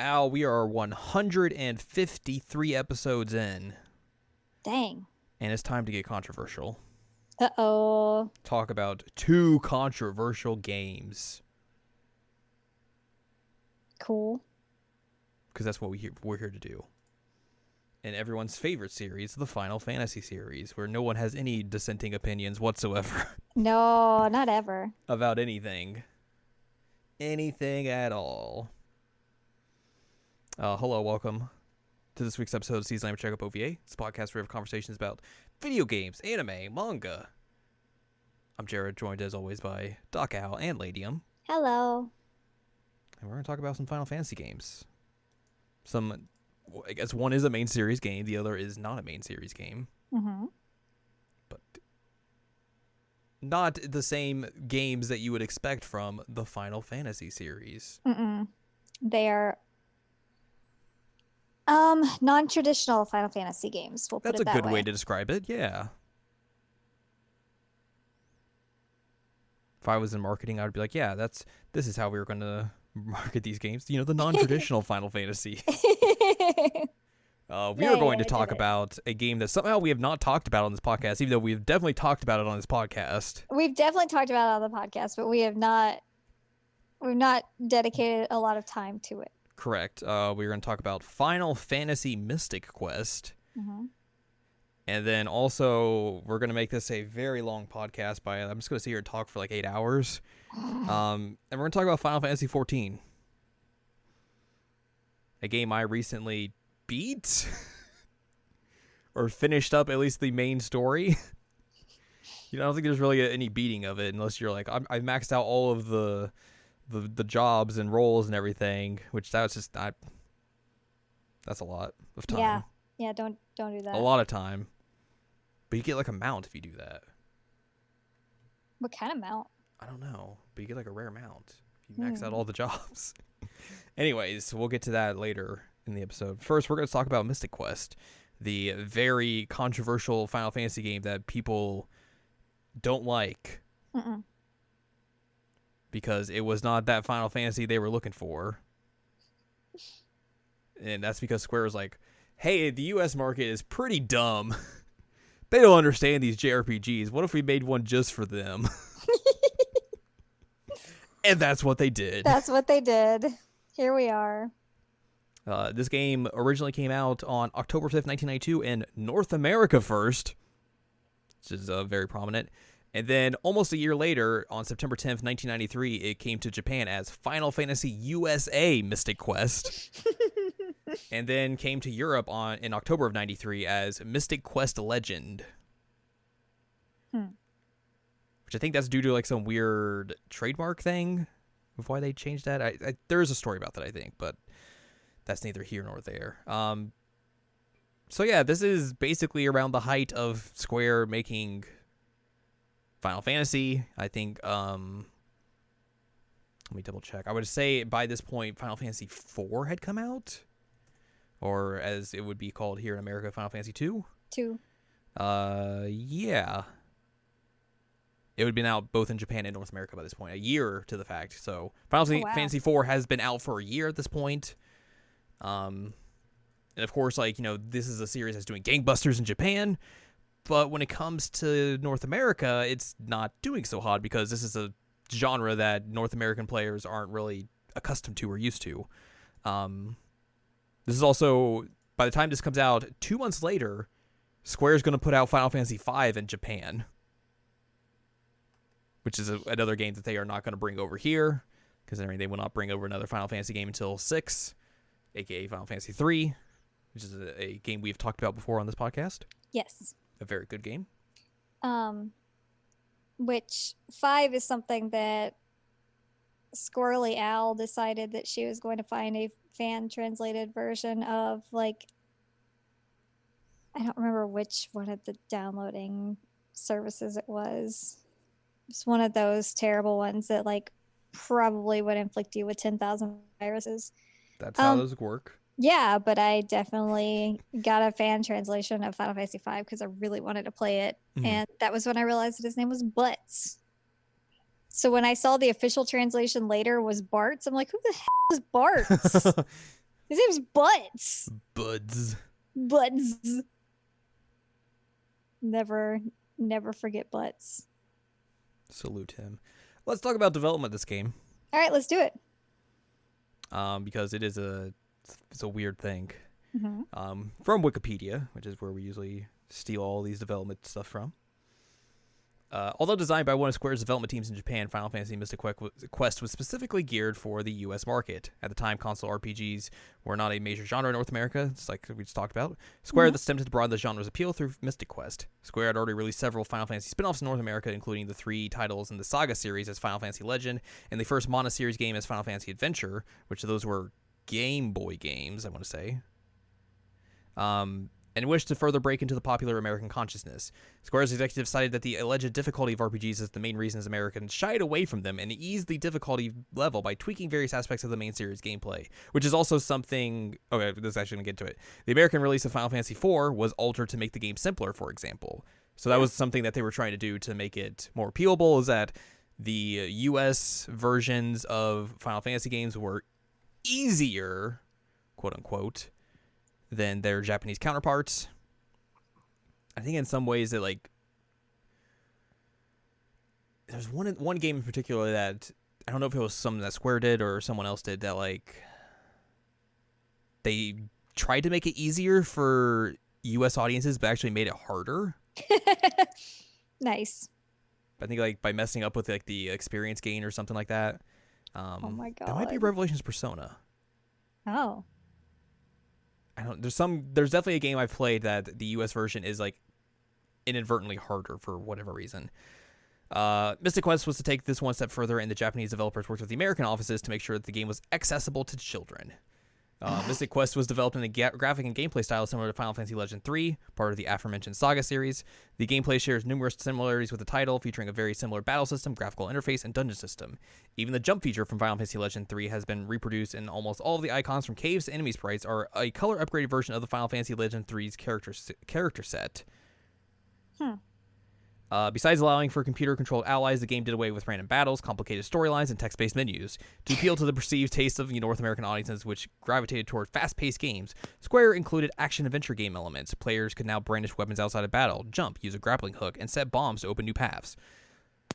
Al, we are 153 episodes in. Dang. And it's time to get controversial. Uh-oh. Talk about 2 controversial games. Cool. Because that's what we're here to do. And everyone's favorite series, the Final Fantasy series, where no one has any dissenting opinions whatsoever. No, not ever. About anything. Anything at all. Hello, welcome to this week's episode of Season 9 of Checkup, OVA. It's a podcast where we have conversations about video games, anime, manga. I'm Jared, joined as always by Doc Al and Ladium. Hello. And we're going to talk about some Final Fantasy games. I guess one is a main series game, the other is not a main series game. Mm-hmm. But not the same games that you would expect from the Final Fantasy series. They are non-traditional Final Fantasy games. We'll put That's it that way. That's a good way to describe it, yeah. If I was in marketing, I would be like, yeah, this is how we were going to market these games. You know, the non-traditional Final Fantasy. We are going to talk about a game that somehow we have not talked about on this podcast, even though we've definitely talked about it on this podcast. We've definitely talked about it on the podcast, but we've not dedicated a lot of time to it. Correct. We're going to talk about Final Fantasy Mystic Quest. Mm-hmm. And then also, we're going to make this a very long podcast. I'm just going to sit here and talk for like 8 hours. And we're going to talk about Final Fantasy XIV. A game I recently beat. Or finished up at least the main story. I don't think there's really any beating of it unless you're like, I've maxed out all of the jobs and roles and everything, which that's a lot of time. Yeah, don't do that. A lot of time. But you get like a mount if you do that. What kind of mount? I don't know, but you get like a rare mount if you max out all the jobs. Anyways, we'll get to that later in the episode. First, we're going to talk about Mystic Quest, the very controversial Final Fantasy game that people don't like. Because it was not that Final Fantasy they were looking for. And that's because Square was like, hey, the US market is pretty dumb. They don't understand these JRPGs. What if we made one just for them? And that's what they did. That's what they did. Here we are. This game originally came out on October 5th, 1992 in North America first, which is very prominent. And then almost a year later, on September 10th, 1993, it came to Japan as Final Fantasy USA Mystic Quest. And then came to Europe in October of 93 as Mystic Quest Legend. Which I think that's due to like some weird trademark thing of why they changed that. There is a story about that, I think, but that's neither here nor there. So yeah, this is basically around the height of Square making Final Fantasy. I think, let me double check. I would say by this point, Final Fantasy IV had come out. Or as it would be called here in America, Final Fantasy 2? 2. Yeah. It would have been out both in Japan and North America by this point. A year to the fact. So Final Fantasy IV has been out for a year at this point. And of course, this is a series that's doing gangbusters in Japan. But when it comes to North America, it's not doing so hot because this is a genre that North American players aren't really accustomed to or used to. This is also, by the time this comes out, 2 months later, Square's going to put out Final Fantasy V in Japan. Which is another game that they are not going to bring over here, considering they will not bring over another Final Fantasy game until 6, aka Final Fantasy 3, which is a game we've talked about before on this podcast. Yes. A very good game. Which 5 is something that Squirrely Owl decided that she was going to find a fan-translated version of, I don't remember which one of the downloading services it was. It's one of those terrible ones that, probably would inflict you with 10,000 viruses. That's how those work. Yeah, but I definitely got a fan translation of Final Fantasy V because I really wanted to play it. Mm-hmm. And that was when I realized that his name was Butts. So when I saw the official translation later was Bart's, I'm like, who the hell is Bart's? His name's Butts. Buds. Butts. Never forget Butts. Salute him. Let's talk about development of this game. All right, let's do it. Because it's a weird thing. Mm-hmm. From Wikipedia, which is where we usually steal all these development stuff from. Although designed by one of Square's development teams in Japan, Final Fantasy Mystic Quest was specifically geared for the U.S. market. At the time, console RPGs were not a major genre in North America, it's like we just talked about. Square attempted to broaden the genre's appeal through Mystic Quest. Square had already released several Final Fantasy spin-offs in North America, including the 3 titles in the Saga series as Final Fantasy Legend, and the first Mana series game as Final Fantasy Adventure, which those were Game Boy games, I want to say. And wished to further break into the popular American consciousness. Square's executives cited that the alleged difficulty of RPGs is the main reason as Americans shied away from them and eased the difficulty level by tweaking various aspects of the main series gameplay, which is also something... Okay, this is actually going to get to it. The American release of Final Fantasy IV was altered to make the game simpler, for example. So that was something that they were trying to do to make it more appealable, is that the U.S. versions of Final Fantasy games were easier, quote-unquote, than their Japanese counterparts. I think in some ways that, like, there's one game in particular that I don't know if it was something that Square did or someone else did, that like they tried to make it easier for US audiences but actually made it harder. Nice. I think like by messing up with like the experience gain or something like that. Oh my god. That might be Revelations Persona. Oh. There's definitely a game I've played that the US version is like inadvertently harder for whatever reason. Mystic Quest was to take this one step further, and the Japanese developers worked with the American offices to make sure that the game was accessible to children. Mystic Quest was developed in a graphic and gameplay style similar to Final Fantasy Legend 3, part of the aforementioned Saga series. The gameplay shares numerous similarities with the title, featuring a very similar battle system, graphical interface, and dungeon system. Even the jump feature from Final Fantasy Legend 3 has been reproduced, and almost all of the icons from caves to enemy sprites are a color upgraded version of the Final Fantasy Legend 3's character set. Besides allowing for computer-controlled allies, the game did away with random battles, complicated storylines, and text-based menus. To appeal to the perceived taste of North American audiences, which gravitated toward fast-paced games, Square included action-adventure game elements. Players could now brandish weapons outside of battle, jump, use a grappling hook, and set bombs to open new paths.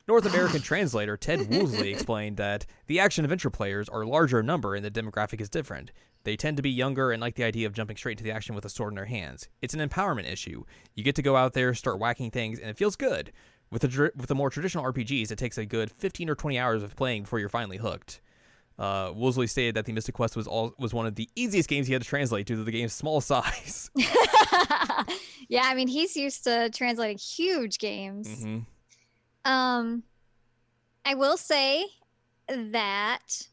North American translator Ted Woolsey explained that the action-adventure players are larger in number and the demographic is different. They tend to be younger and like the idea of jumping straight into the action with a sword in their hands. It's an empowerment issue. You get to go out there, start whacking things, and it feels good. With the more traditional RPGs, it takes a good 15 or 20 hours of playing before you're finally hooked. Woolsey stated that the Mystic Quest was one of the easiest games he had to translate due to the game's small size. Yeah, I mean, he's used to translating huge games. Mm-hmm. I will say that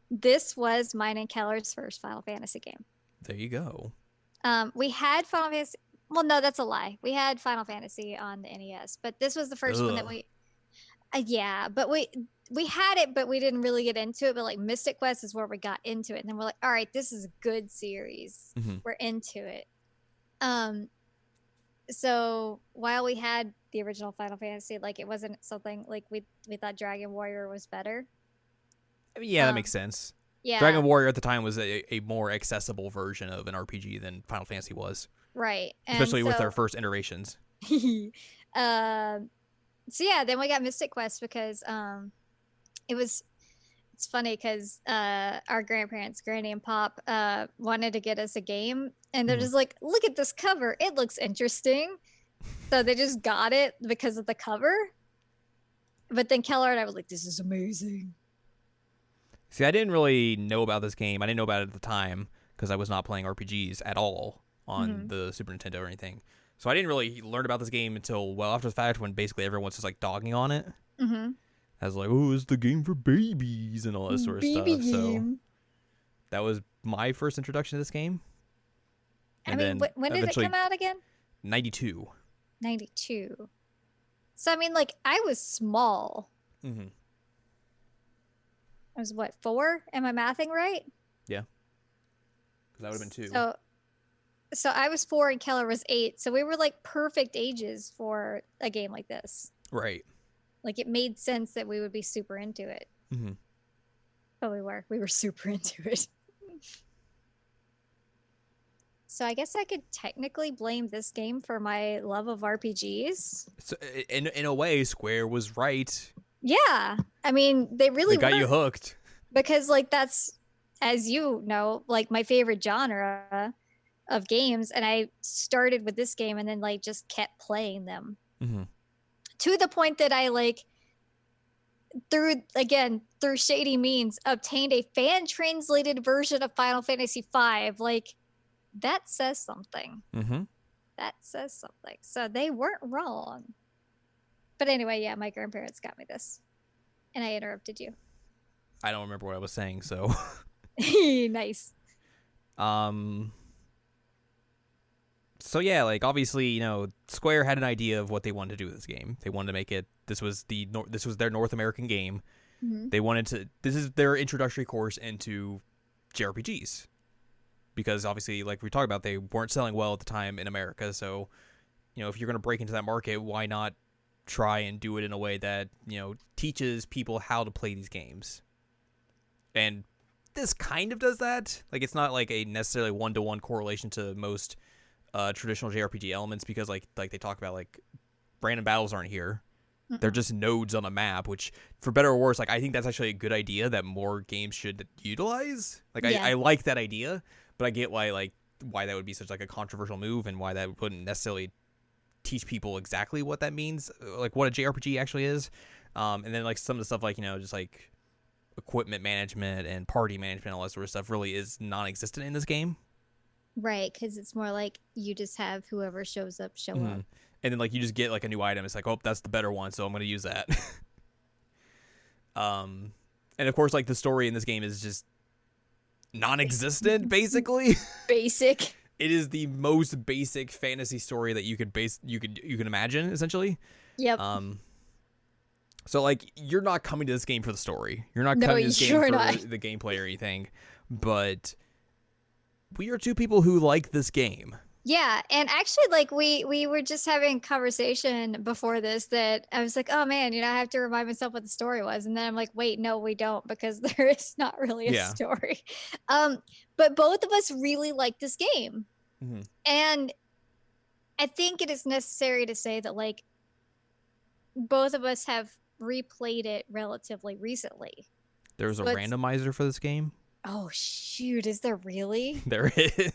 this was mine and Keller's first Final Fantasy game. There you go. We had Final Fantasy. Well, no, that's a lie. We had Final Fantasy on the NES, but this was the first one that we. Yeah, but we had it, but we didn't really get into it. But like Mystic Quest is where we got into it, and then we're like, all right, this is a good series. Mm-hmm. We're into it. So while we had the original Final Fantasy, like it wasn't something like we thought Dragon Warrior was better. I mean, yeah, that makes sense. Yeah, Dragon Warrior at the time was a more accessible version of an RPG than Final Fantasy was. Right. Especially with their first iterations. So yeah, then we got Mystic Quest because it's funny because our grandparents, Granny and Pop, wanted to get us a game, and they're just like, look at this cover, it looks interesting. So they just got it because of the cover. But then Keller and I was like, this is amazing. See, I didn't really know about this game. I didn't know about it at the time because I was not playing RPGs at all on the Super Nintendo or anything. So I didn't really learn about this game until well after the fact, when basically everyone's just like dogging on it. Mm-hmm. I was like, oh, it's the game for babies and all that sort of stuff. Game. So that was my first introduction to this game. And I mean, when did it come out again? 92. 92. So I mean, like, I was small. Mm-hmm. I was what, 4? Am I mathing right? Yeah. Because that would have been 2. So I was 4 and Keller was 8. So we were like perfect ages for a game like this. Right. Like it made sense that we would be super into it. Mm-hmm. But we were super into it. So I guess I could technically blame this game for my love of RPGs. So in a way, Square was right. Yeah. I mean, they really They got you were, hooked. because like that's, as you know, like my favorite genre of games, and I started with this game and then like just kept playing them Mm-hmm. to the point that I like through shady means obtained a fan translated version of Final Fantasy V. Like that says something. Mm-hmm. That says something. So they weren't wrong. But anyway, yeah, my grandparents got me this. And I interrupted you. I don't remember what I was saying, so. Nice. So yeah, like obviously, Square had an idea of what they wanted to do with this game. They wanted to make it. This was their North American game. Mm-hmm. They wanted to. This is their introductory course into JRPGs, because obviously, like we talked about, they weren't selling well at the time in America. So, if you're going to break into that market, why not try and do it in a way that teaches people how to play these games? And this kind of does that. Like, it's not like a necessarily one-to-one correlation to most traditional JRPG elements, because like they talk about, like, random battles aren't here. Mm-mm. They're just nodes on a map, which, for better or worse, like, I think that's actually a good idea that more games should utilize. Like, yeah. I like that idea, but I get why that would be such like a controversial move, and why that wouldn't necessarily teach people exactly what that means, like what a JRPG actually is. And then like some of the stuff, like, just like equipment management and party management, all that sort of stuff really is non-existent in this game. Right, because it's more like you just have whoever shows up show up. And then like you just get like a new item. It's like, oh, that's the better one, so I'm going to use that. And of course, like, the story in this game is just non-existent, basically. Basic. It is the most basic fantasy story that you can imagine, essentially. Yep. So like, you're not coming to this game for the story. You're not coming to this game for the gameplay or anything. But we are two people who like this game. Yeah, and actually, like, we were just having a conversation before this that I was like, oh man, I have to remind myself what the story was, and then I'm like, wait, no, we don't, because there is not really a story. But both of us really like this game, and I think it is necessary to say that, like, both of us have replayed it relatively recently. There's a randomizer for this game. Oh shoot, is there really? There is.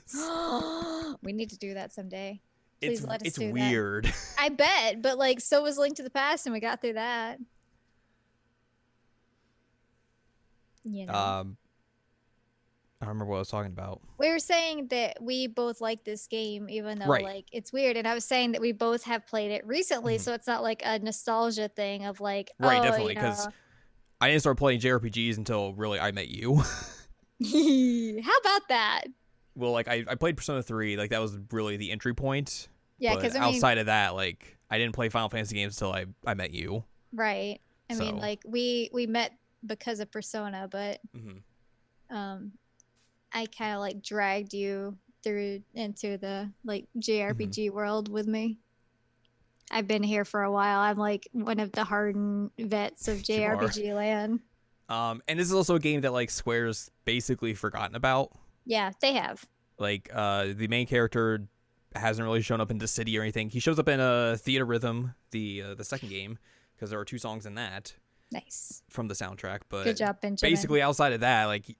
We need to do that someday. Please let us do that. It's weird. I bet, but like, so was Link to the Past, and we got through that. I don't remember what I was talking about. We were saying that we both like this game, even though like it's weird, and I was saying that we both have played it recently, so it's not like a nostalgia thing of like, right, definitely, because I didn't start playing JRPGs until really I met you. How about that? Well, like, I played Persona 3, like, that was really the entry point. Yeah, because outside of that, like, I didn't play Final Fantasy games until I met you. Right. I mean, like, we met because of Persona, but I kind of like dragged you through into the like JRPG world with me. I've been here for a while. I'm like one of the hardened vets of JRPG land. And this is also a game that like Square's basically forgotten about. Yeah, they have. Like, the main character hasn't really shown up in the city or anything. He shows up in Theater Rhythm, the second game, because there are 2 songs in that. Nice. From the soundtrack, but good job, Benjamin. Basically outside of that, like,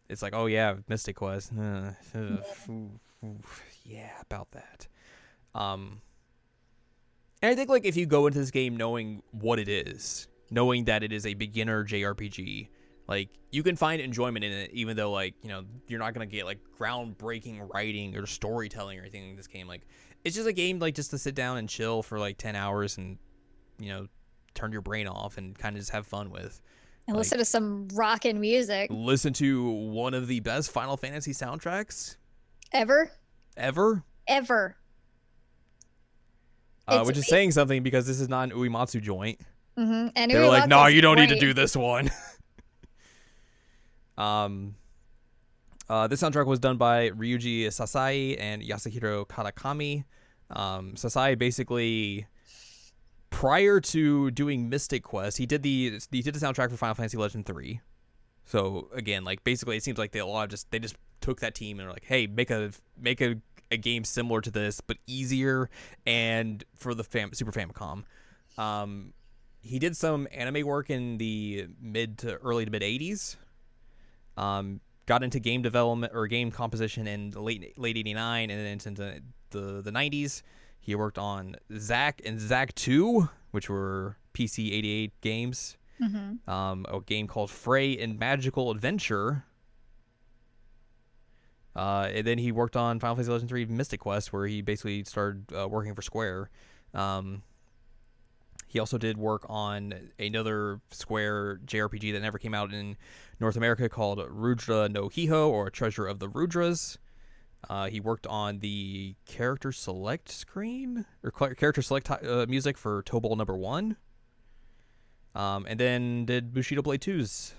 it's like, oh yeah, Mystic Quest. Yeah, about that. And I think, like, if you go into this game knowing what it is, knowing that it is a beginner JRPG, like, you can find enjoyment in it, even though, like, you're not going to get, like, groundbreaking writing or storytelling or anything in this game. Like, it's just a game, like, just to sit down and chill for, like, 10 hours and, turn your brain off and kind of just have fun with. And like, listen to some rockin' music. Listen to one of the best Final Fantasy soundtracks. Ever. Which is saying something, because this is not an Uematsu joint. And they're like, no, you don't need to do this one. This soundtrack was done by Ryuji Sasai and Yasuhiro Katakami. Sasai basically, prior to doing Mystic Quest, he did the soundtrack for Final Fantasy Legend 3. So again, like, basically, it seems like they just took that team and were like, hey, make a game similar to this but easier and for the Super Famicom. He did some anime work in the early to mid 80s. Got into game development or game composition in late 89 and then into the 90s. He worked on Zack and Zack 2, which were PC 88 games. A game called Frey and Magical Adventure. And then he worked on Final Fantasy Legend 3 Mystic Quest, where he basically started working for Square. He also did work on another Square JRPG that never came out in North America called Rudra no Hiho, or Treasure of the Rudras. He worked on the character select screen, or character select music for Tobal number 1. And then did Bushido Blade 2's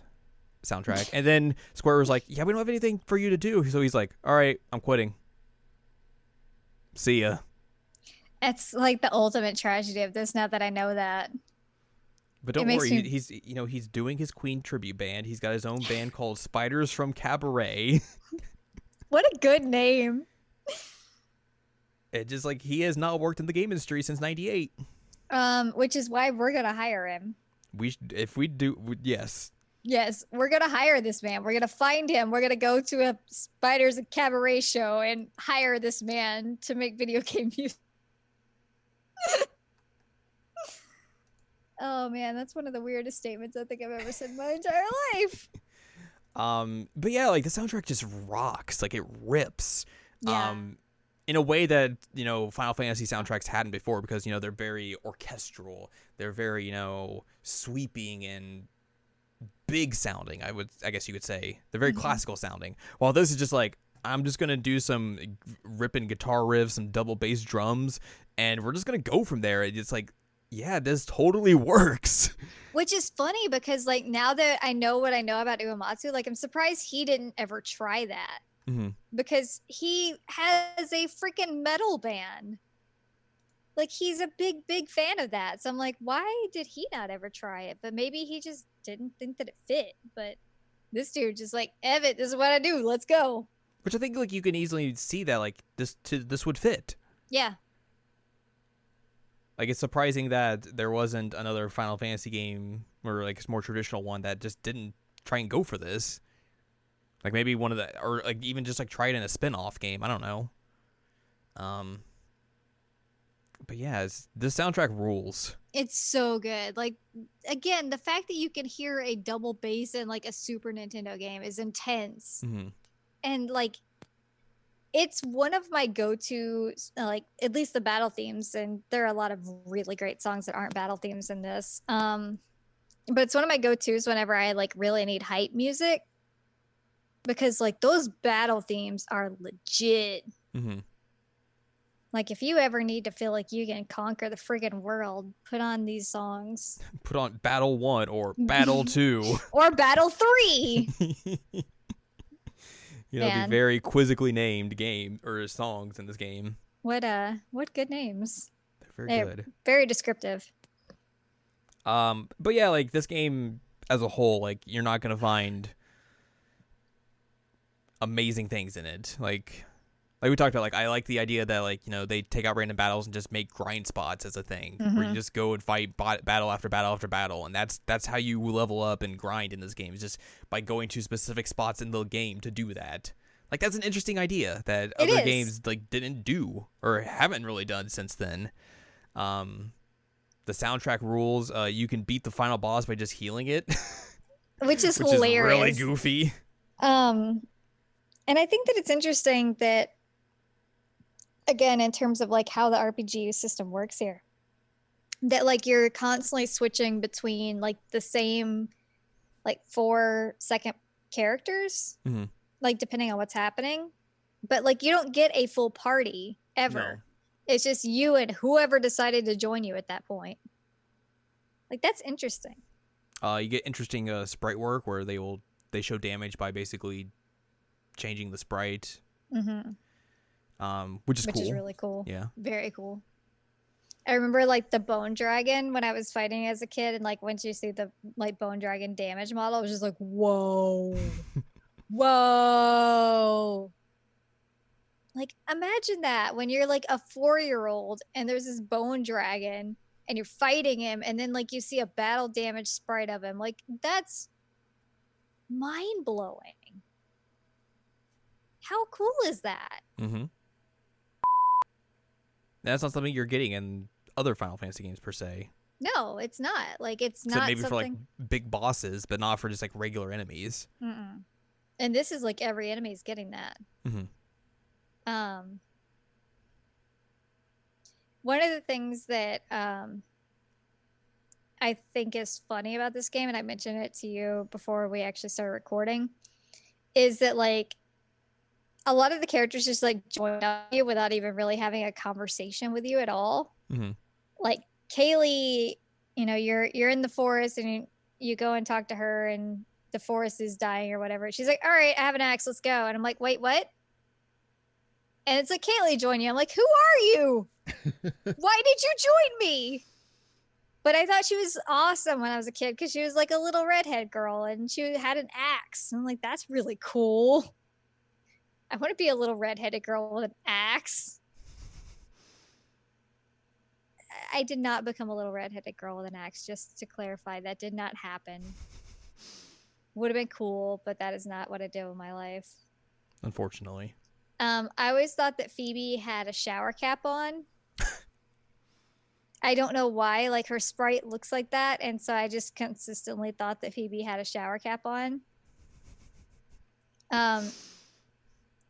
soundtrack. And then Square was like, yeah, we don't have anything for you to do. So he's like, all right, I'm quitting. See ya. It's like the ultimate tragedy of this, now that I know that. But don't worry, he's doing his Queen tribute band. He's got his own band called Spiders from Cabaret. What a good name. It just like he has not worked in the game industry since '98. Which is why we're gonna hire him. Yes. Yes, we're gonna hire this man. We're gonna find him. We're gonna go to a Spiders Cabaret show and hire this man to make video game music. Oh man, that's one of the weirdest statements I think I've ever said in my entire life. But yeah, like the soundtrack just rocks. Like it rips. Yeah. In a way that, Final Fantasy soundtracks hadn't before, because, they're very orchestral. They're very, sweeping and big sounding, I guess you could say. They're very classical sounding. While this is just like, I'm just going to do some ripping guitar riffs, some double bass drums, and we're just going to go from there. It's like, yeah, this totally works. Which is funny because, like, now that I know what I know about Uematsu, like, I'm surprised he didn't ever try that. Because he has a freaking metal band. Like, he's a big fan of that. So I'm like, why did he not ever try it? But maybe he just didn't think that it fit. But this dude just like, Evan, this is what I do. Let's go. Which I think, like, you can easily see that, like, this would fit. Yeah. Like, it's surprising that there wasn't another Final Fantasy game, or, like, a more traditional one that just didn't try and go for this. Like, maybe one of the, or, like, even just, like, try it in a spin-off game. I don't know. But, yeah, this soundtrack rules. It's so good. Like, again, the fact that you can hear a double bass in, like, a Super Nintendo game is intense. And, like, it's one of my go-to, like, at least the battle themes, and there are a lot of really great songs that aren't battle themes in this. But it's one of my go-tos whenever I, like, really need hype music. Because, like, those battle themes are legit. Like, if you ever need to feel like you can conquer the friggin' world, put on these songs. Put on Battle 1 or Battle 2. Or Battle 3. The very quizzically named game or songs in this game. What good names. They're very good. Very descriptive. But yeah, like, this game as a whole, like, you're not gonna find amazing things in it. Like we talked about, like, I like the idea that, like, they take out random battles and just make grind spots as a thing, where you just go and fight battle after battle after battle, and that's how you level up and grind in this game, is just by going to specific spots in the game to do that. Like, that's an interesting idea that other games, like, didn't do or haven't really done since then. The soundtrack rules. You can beat the final boss by just healing it, which is hilarious. Is really goofy. And I think that it's interesting that, again, in terms of, like, how the RPG system works here, that, like, you're constantly switching between, like, the same, like, 4-second characters, like, depending on what's happening. But, like, you don't get a full party ever. No. It's just you and whoever decided to join you at that point. Like, that's interesting. You get interesting sprite work where they show damage by basically changing the sprite, which is cool. Which is really cool. Yeah, very cool. I remember, like, the bone dragon when I was fighting as a kid, and, like, once you see the, like, bone dragon damage model, I was just like, whoa. Whoa. Like, imagine that when you're like a 4-year-old and there's this bone dragon and you're fighting him, and then like you see a battle damage sprite of him. Like, that's mind blowing. How cool is that? Mm-hmm. That's not something you're getting in other Final Fantasy games per se. No, it's not. Like, it's Except not maybe for like something. big bosses, but not for just like regular enemies. Mm-mm. And this is like every enemy is getting that. Mm-hmm. Um, one of the things that I think is funny about this game, and I mentioned it to you before we actually started recording, is that like a lot of the characters just like join on you without even really having a conversation with you at all. Mm-hmm. Like Kaylee, you know, you're in the forest and you go and talk to her, and the forest is dying or whatever. She's like, "All right, I have an axe, let's go." And I'm like, "Wait, what?" And it's like, "Kaylee, join you." I'm like, "Who are you? Why did you join me?" But I thought she was awesome when I was a kid because she was like a little redhead girl and she had an axe. And I'm like, that's really cool. I want to be a little redheaded girl with an axe. I did not become a little redheaded girl with an axe, just to clarify. That did not happen. Would have been cool, but that is not what I did with my life. Unfortunately. I always thought that Phoebe had a shower cap on. I don't know why. Like, her sprite looks like that, and so I just consistently thought that Phoebe had a shower cap on.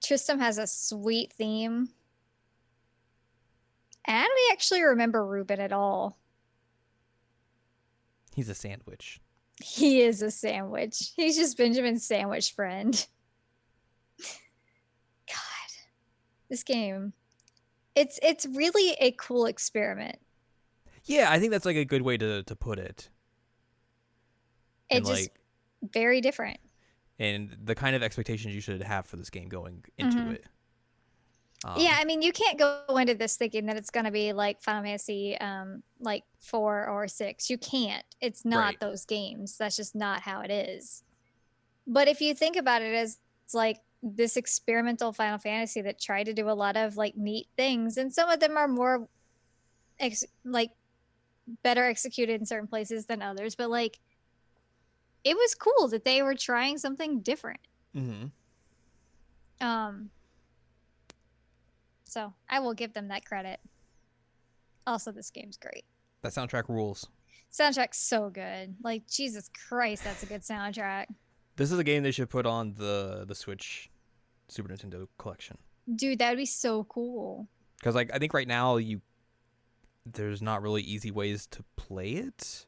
Tristram has a sweet theme. And I don't actually remember Ruben at all. He's a sandwich. He is a sandwich. He's just Benjamin's sandwich friend. God, this game. It's really a cool experiment. Yeah, I think that's like a good way to put it. It's just like very different. And the kind of expectations you should have for this game going into it. Yeah, I mean, you can't go into this thinking that it's going to be like Final Fantasy like 4 or 6. You can't. It's not those games. That's just not how it is. But if you think about it as it's like this experimental Final Fantasy that tried to do a lot of like neat things, and some of them are more like better executed in certain places than others, but like it was cool that they were trying something different. So I will give them that credit. Also, this game's great. That soundtrack rules. Soundtrack's so good. Like, Jesus Christ, that's a good soundtrack. This is a game they should put on the Switch Super Nintendo collection. Dude, that would be so cool. Because like I think right now there's not really easy ways to play it.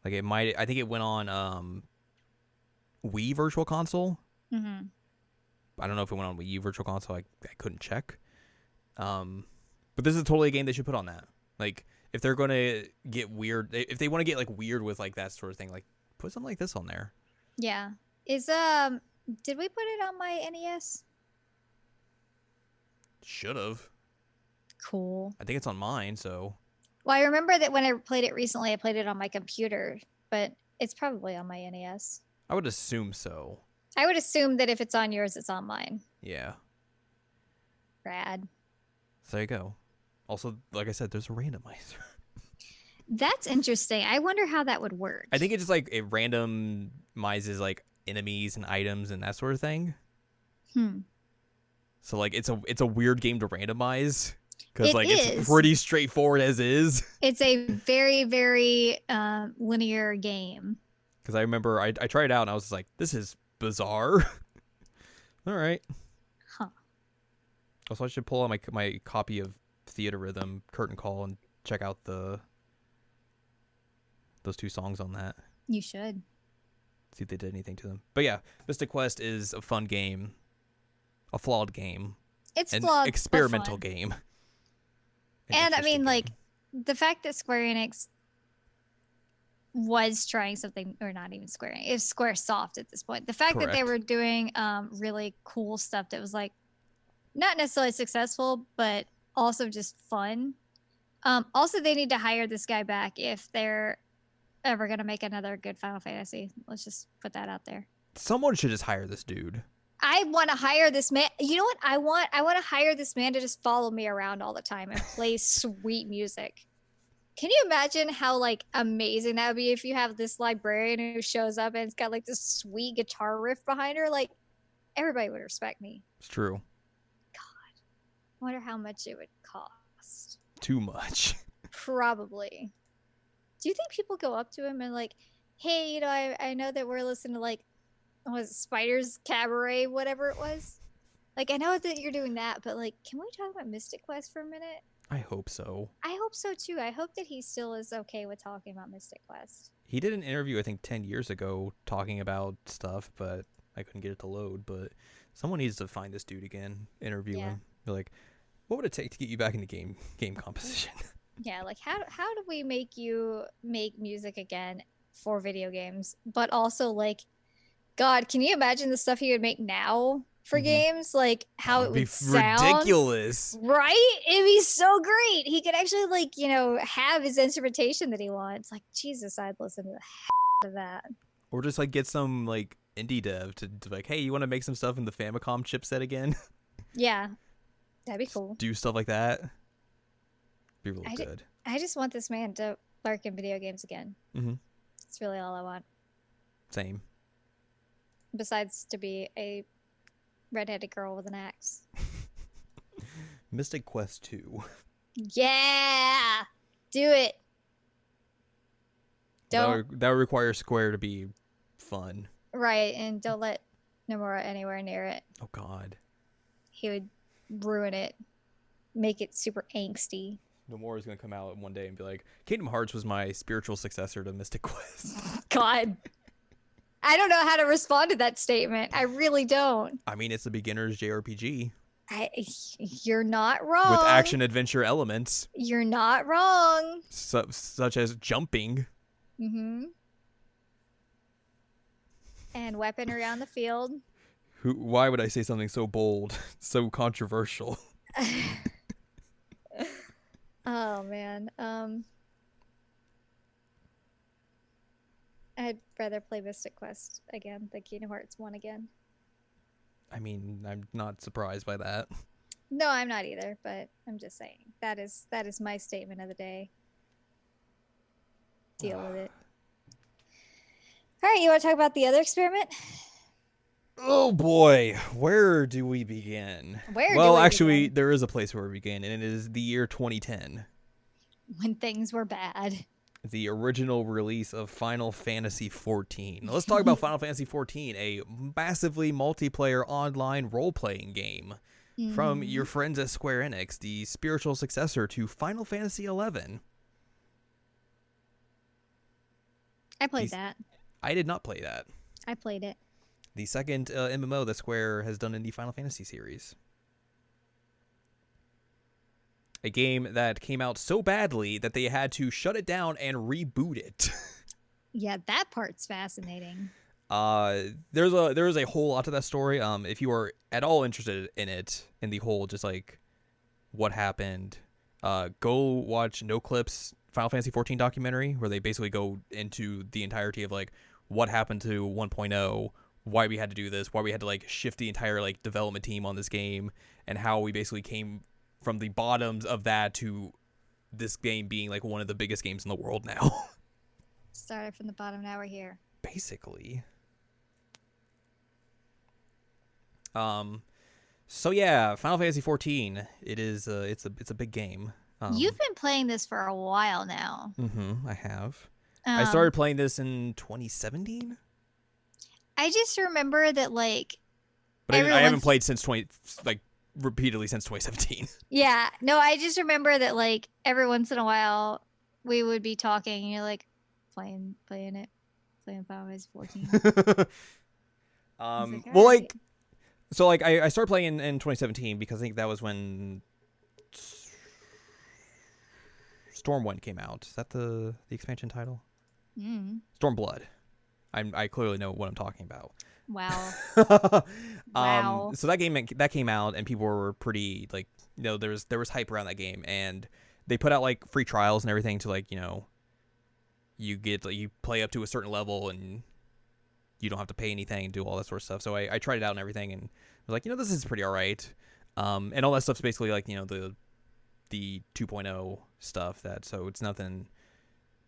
Like I think it went on Wii Virtual Console. Mm-hmm. I don't know if it went on Wii U Virtual Console. I couldn't check. But this is totally a game they should put on that. Like, if they're going to get weird, if they want to get like weird with like that sort of thing, like put something like this on there. Yeah. Did we put it on my NES? Should have. Cool. I think it's on mine, so. Well, I remember that when I played it recently, I played it on my computer, but it's probably on my NES. I would assume so. I would assume that if it's on yours, it's on mine. Yeah. Rad. So there you go. Also, like I said, there's a randomizer. That's interesting. I wonder how that would work. I think it just like it randomizes like enemies and items and that sort of thing. So like it's a weird game to randomize because like it's pretty straightforward as is. It's a very, very linear game. Because I remember I tried it out and I was just like, this is bizarre. All right. Huh. Also, I should pull out my copy of Theater Rhythm Curtain Call and check out those 2 songs on that. You should. See if they did anything to them. But yeah, Mystic Quest is a fun game. A flawed game. It's an flawed. Experimental game. And I mean, like, the fact that Square Enix was trying something, or not even Square Enix, it's Squaresoft at this point. The fact that they were doing really cool stuff that was like not necessarily successful, but also just fun. Also, they need to hire this guy back if they're ever going to make another good Final Fantasy. Let's just put that out there. Someone should just hire this dude. I want to hire this man. You know what I want? I want to hire this man to just follow me around all the time and play sweet music. Can you imagine how like amazing that would be if you have this librarian who shows up and it's got like this sweet guitar riff behind her? Like everybody would respect me. It's true. God, I wonder how much it would cost. Too much. Probably. Do you think people go up to him and like, hey, you know, I know that we're listening to like, was it Spider's Cabaret, whatever it was? Like, I know that you're doing that, but like, can we talk about Mystic Quest for a minute? I hope so. I hope so too. I hope that he still is okay with talking about Mystic Quest. He did an interview, I think, 10 years ago talking about stuff, but I couldn't get it to load. But someone needs to find this dude again, interview him. Be like, what would it take to get you back into game composition? Yeah, like how do we make you make music again for video games, but also like, God, can you imagine the stuff he would make now for games? Like how it would sound ridiculous, right? It'd be so great. He could actually like, you know, have his instrumentation that he wants. Like Jesus, I'd listen to the heck of that. Or just like get some like indie dev to like, hey, you want to make some stuff in the Famicom chipset again? Yeah, that'd be cool. Do stuff like that. Be really good. I just want this man to lurk in video games again. That's really all I want. Same. Besides to be a redheaded girl with an axe. Mystic Quest 2. Yeah! Do it. That would require Square to be fun. Right, and don't let Nomura anywhere near it. Oh, God. He would ruin it. Make it super angsty. Nomura is going to come out one day and be like, Kingdom Hearts was my spiritual successor to Mystic Quest. God. I don't know how to respond to that statement. I really don't. I mean, it's a beginner's JRPG. You're not wrong. With action-adventure elements. You're not wrong. Such as jumping. And weaponry on the field. Why would I say something so bold, so controversial? Oh, man. I'd rather play Mystic Quest again than Kingdom Hearts 1 again. I mean, I'm not surprised by that. No, I'm not either, but I'm just saying. That is my statement of the day. Deal with it. All right, you want to talk about the other experiment? Oh boy, where do we begin? Actually, there is a place where we begin, and it is the year 2010. When things were bad. The original release of Final Fantasy XIV. Now, let's talk about Final Fantasy XIV, a massively multiplayer online role-playing game from your friends at Square Enix, the spiritual successor to Final Fantasy XI. I played that. I did not play that. I played it. The second MMO that Square has done in the Final Fantasy series. A game that came out so badly that they had to shut it down and reboot it. Yeah, that part's fascinating. There's a whole lot to that story. If you are at all interested in it, in the whole just like what happened, go watch No Clip's Final Fantasy XIV documentary, where they basically go into the entirety of like what happened to 1.0, why we had to do this, why we had to like shift the entire like development team on this game, and how we basically came from the bottoms of that to this game being like one of the biggest games in the world now. Started from the bottom, now we're here. Basically. So yeah, Final Fantasy XIV. It is it's a big game. You've been playing this for a while now. I have. I started playing this in 2017. I just remember that like. But I haven't played since repeatedly since 2017. Yeah. No, I just remember that like every once in a while we would be talking and you're like playing Final Fantasy 14. I started playing in 2017 because I think that was when Stormwind came out. Is that the expansion title? Stormblood. I clearly know what I'm talking about. Wow. Wow. So that came out and people were pretty like, you know, there was hype around that game, and they put out like free trials and everything to like, you know, you play up to a certain level and you don't have to pay anything and do all that sort of stuff. So I tried it out and everything, and I was like, this is pretty all right. And all that stuff's basically like, the 2.0 stuff, so it's nothing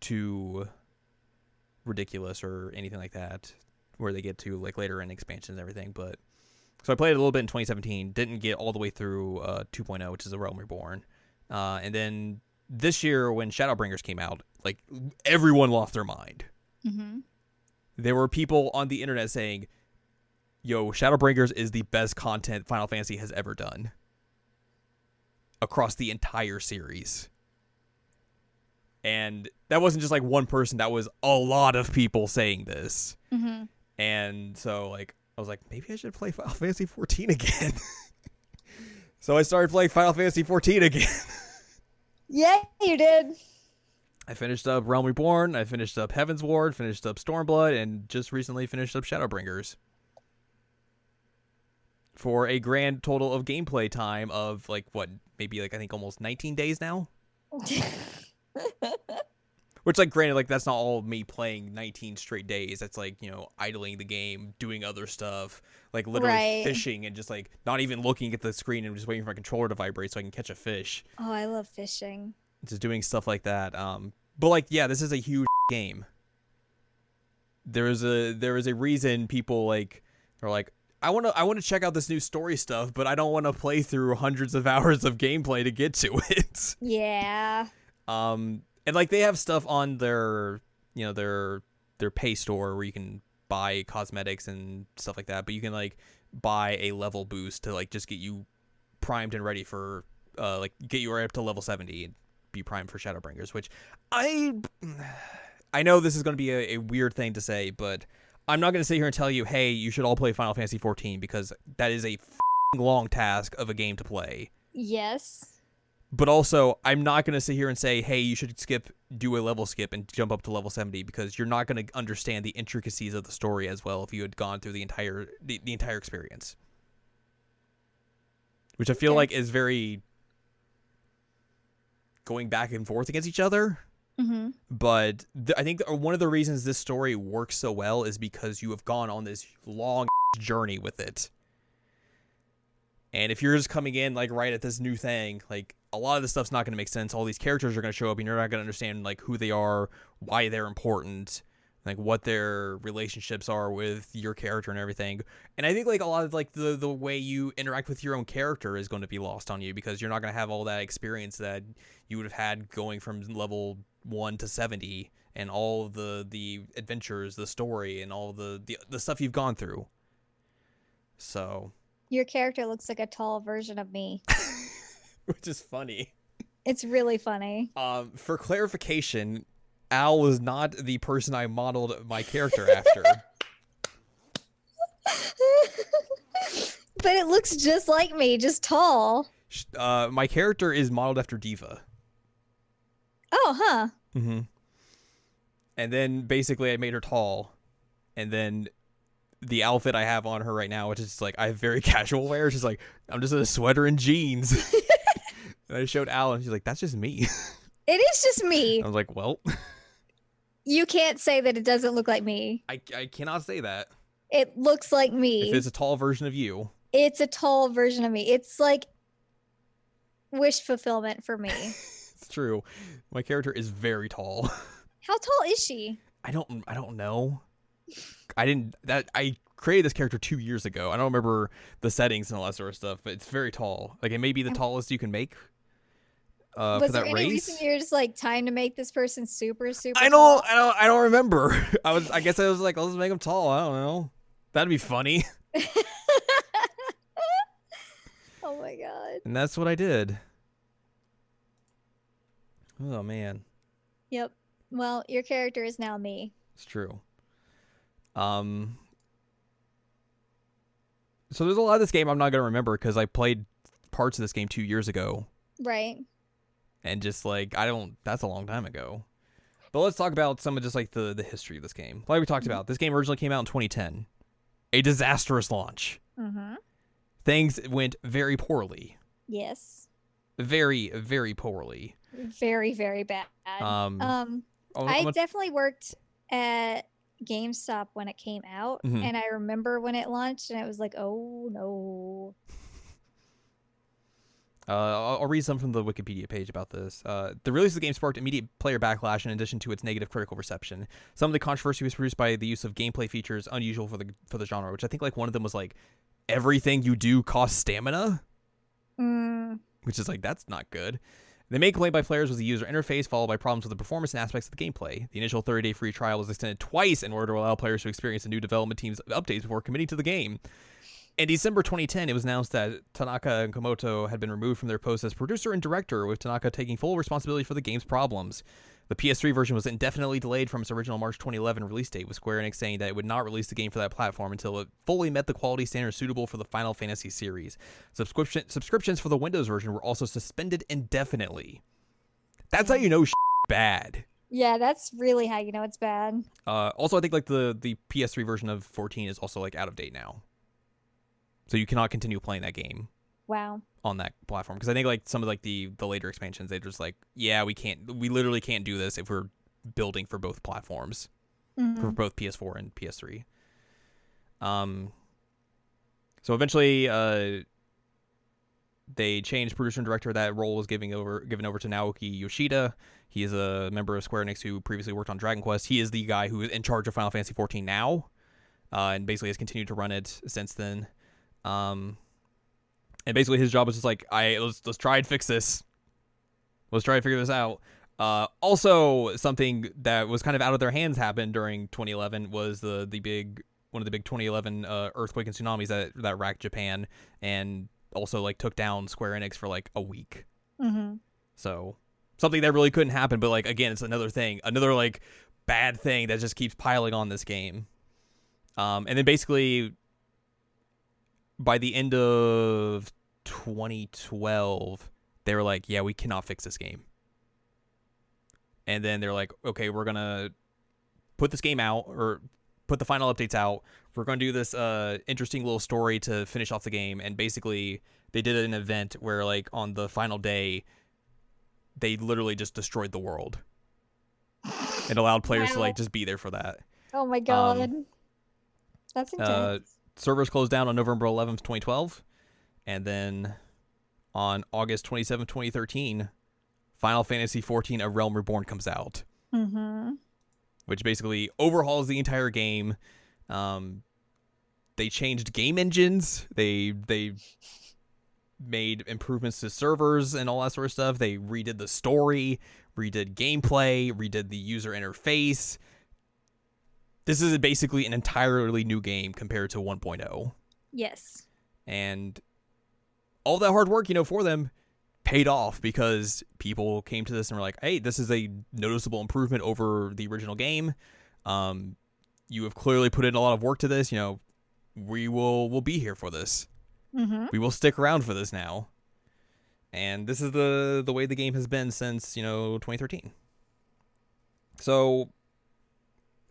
too ridiculous or anything like that, where they get to like later in expansions and everything. But so I played it a little bit in 2017, didn't get all the way through 2.0, which is The Realm Reborn. And then this year when Shadowbringers came out, like everyone lost their mind. Mm-hmm. There were people on the internet saying, yo, Shadowbringers is the best content Final Fantasy has ever done across the entire series. And that wasn't just like one person, that was a lot of people saying this. Mm-hmm. And so like I was like, maybe I should play Final Fantasy 14 again. So I started playing Final Fantasy 14 again. Yeah, you did. I finished up Realm Reborn, I finished up Heaven's Ward, finished up Stormblood, and just recently finished up Shadowbringers. For a grand total of gameplay time of like maybe like I think almost 19 days now. Which, like, granted, like that's not all me playing 19 straight days. That's like, idling the game, doing other stuff, like literally fishing and just like not even looking at the screen and just waiting for my controller to vibrate so I can catch a fish. Oh, I love fishing. Just doing stuff like that. But like, yeah, this is a huge game. There is a reason people like are like, I want to check out this new story stuff, but I don't want to play through hundreds of hours of gameplay to get to it. Yeah. And like they have stuff on their pay store where you can buy cosmetics and stuff like that, but you can like buy a level boost to like just get you primed and ready for like get you right up to level 70 and be primed for Shadowbringers, which I know this is going to be a weird thing to say, but I'm not going to sit here and tell you, hey, you should all play Final Fantasy 14 because that is a long task of a game to play. Yes. But also, I'm not going to sit here and say, hey, you should do a level skip and jump up to level 70 because you're not going to understand the intricacies of the story as well if you had gone through the entire experience. Which I feel like is very going back and forth against each other. Mm-hmm. But I think one of the reasons this story works so well is because you have gone on this long journey with it. And if you're just coming in like right at this new thing, like a lot of this stuff's not going to make sense. All these characters are going to show up and you're not going to understand like who they are, why they're important, like what their relationships are with your character and everything. And I think like a lot of like the way you interact with your own character is going to be lost on you because you're not going to have all that experience that you would have had going from level 1 to 70 and all of the adventures, the story, and all the stuff you've gone through. So your character looks like a tall version of me. Which is funny. It's really funny. For clarification, Al was not the person I modeled my character after. But it looks just like me, just tall. My character is modeled after Diva. Oh, huh. Mm-hmm. And then basically I made her tall. And then the outfit I have on her right now, which is like I have very casual wear. She's like, I'm just in a sweater and jeans. And I showed Al, and she's like, that's just me. It is just me. I was like, well. You can't say that it doesn't look like me. I cannot say that. It looks like me. If it's a tall version of you. It's a tall version of me. It's like wish fulfillment for me. It's true. My character is very tall. How tall is she? I don't know. I created this character 2 years ago. I don't remember the settings and all that sort of stuff, but it's very tall. Like it may be the tallest you can make. Was for there that any race. reason you're just like time to make this person super I tall? don't remember. I guess I was like, let's make him tall. I don't know. That'd be funny. Oh my god. And that's what I did. Oh man. Yep. Well, your character is now me. It's true. So there's a lot of this game I'm not going to remember because I played parts of this game 2 years ago. Right. And just like, that's a long time ago. But let's talk about some of just like the history of this game. Like we talked about, this game originally came out in 2010. A disastrous launch. Mm-hmm. Things went very poorly. Yes. Very, very poorly. Very, very bad. I definitely worked at GameStop when it came out, Mhm. and I remember when it launched, and it was like, oh no. I'll read some from the Wikipedia page about this. The release of the game sparked immediate player backlash in addition to its negative critical reception. Some of the controversy was produced by the use of gameplay features unusual for the genre, which I think like one of them was like everything you do costs stamina, which is like that's not good. The main complaint by players was the user interface, followed by problems with the performance and aspects of the gameplay. The initial 30-day free trial was extended twice in order to allow players to experience the new development team's updates before committing to the game. In December 2010, it was announced that Tanaka and Komoto had been removed from their posts as producer and director, with Tanaka taking full responsibility for the game's problems. The PS3 version was indefinitely delayed from its original March 2011 release date, with Square Enix saying that it would not release the game for that platform until it fully met the quality standards suitable for the Final Fantasy series. Subscriptions for the Windows version were also suspended indefinitely. That's how you know bad. Yeah, that's really how you know it's bad. Also, I think like the PS3 version of 14 is also like out of date now. So you cannot continue playing that game. Wow. On that platform, because I think like some of like the later expansions, they just like, yeah, we literally can't do this if we're building for both platforms, for both PS4 and PS3. So eventually, they changed producer and director. That role was given over to Naoki Yoshida. He is a member of Square Enix who previously worked on Dragon Quest. He is the guy who is in charge of Final Fantasy 14 now, and basically has continued to run it since then. And basically his job was just like, let's try and fix this. Let's try and figure this out. Also, something that was kind of out of their hands happened during 2011 was one of the big 2011 earthquake and tsunamis that racked Japan, and also like took down Square Enix for like a week. So something that really couldn't happen, but like again, it's another like bad thing that just keeps piling on this game. And then basically, by the end of 2012, they were like, yeah, we cannot fix this game. And then they're like, okay, we're going to put this game out, or put the final updates out. We're going to do this interesting little story to finish off the game. And basically, they did an event where, like, on the final day, they literally just destroyed the world. And allowed players to, like, just be there for that. Oh my god. That's intense. Servers closed down on November 11th, 2012. And then on August 27th, 2013, Final Fantasy XIV: A Realm Reborn comes out. Which basically overhauls the entire game. They changed game engines. They made improvements to servers and all that sort of stuff. They redid the story, redid gameplay, redid the user interface. This is basically an entirely new game compared to 1.0. Yes. And all that hard work, for them paid off, because people came to this and were like, hey, this is a noticeable improvement over the original game. You have clearly put in a lot of work to this. We'll be here for this. We will stick around for this now. And this is the way the game has been since, 2013. So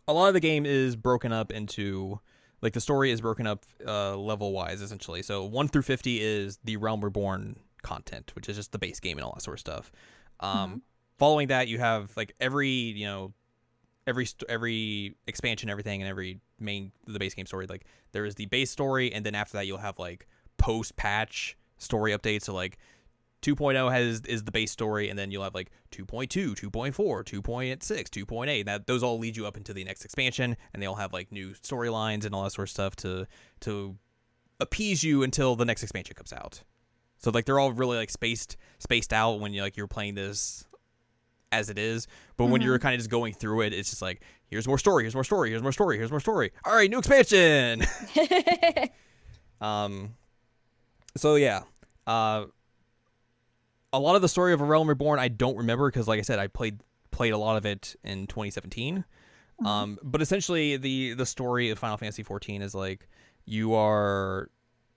a lot of the game is broken up into, like, the story is broken up level-wise, essentially. So 1 through 50 is the Realm Reborn content, which is just the base game and all that sort of stuff. Following that, you have, like, every expansion, everything, and the base game story. Like, there is the base story, and then after that, you'll have, like, post-patch story updates. So, like, 2.0 is the base story, and then you'll have like 2.2, 2.4, 2.6, 2.8. That those all lead you up into the next expansion, and they all have like new storylines and all that sort of stuff to appease you until the next expansion comes out. So like they're all really like spaced out when you're playing this as it is. But when you're kind of just going through it, it's just like, here's more story, here's more story, here's more story, here's more story. All right, new expansion. So yeah. A lot of the story of A Realm Reborn I don't remember, because like I said, I played a lot of it in 2017. But essentially the story of Final Fantasy 14 is like, you're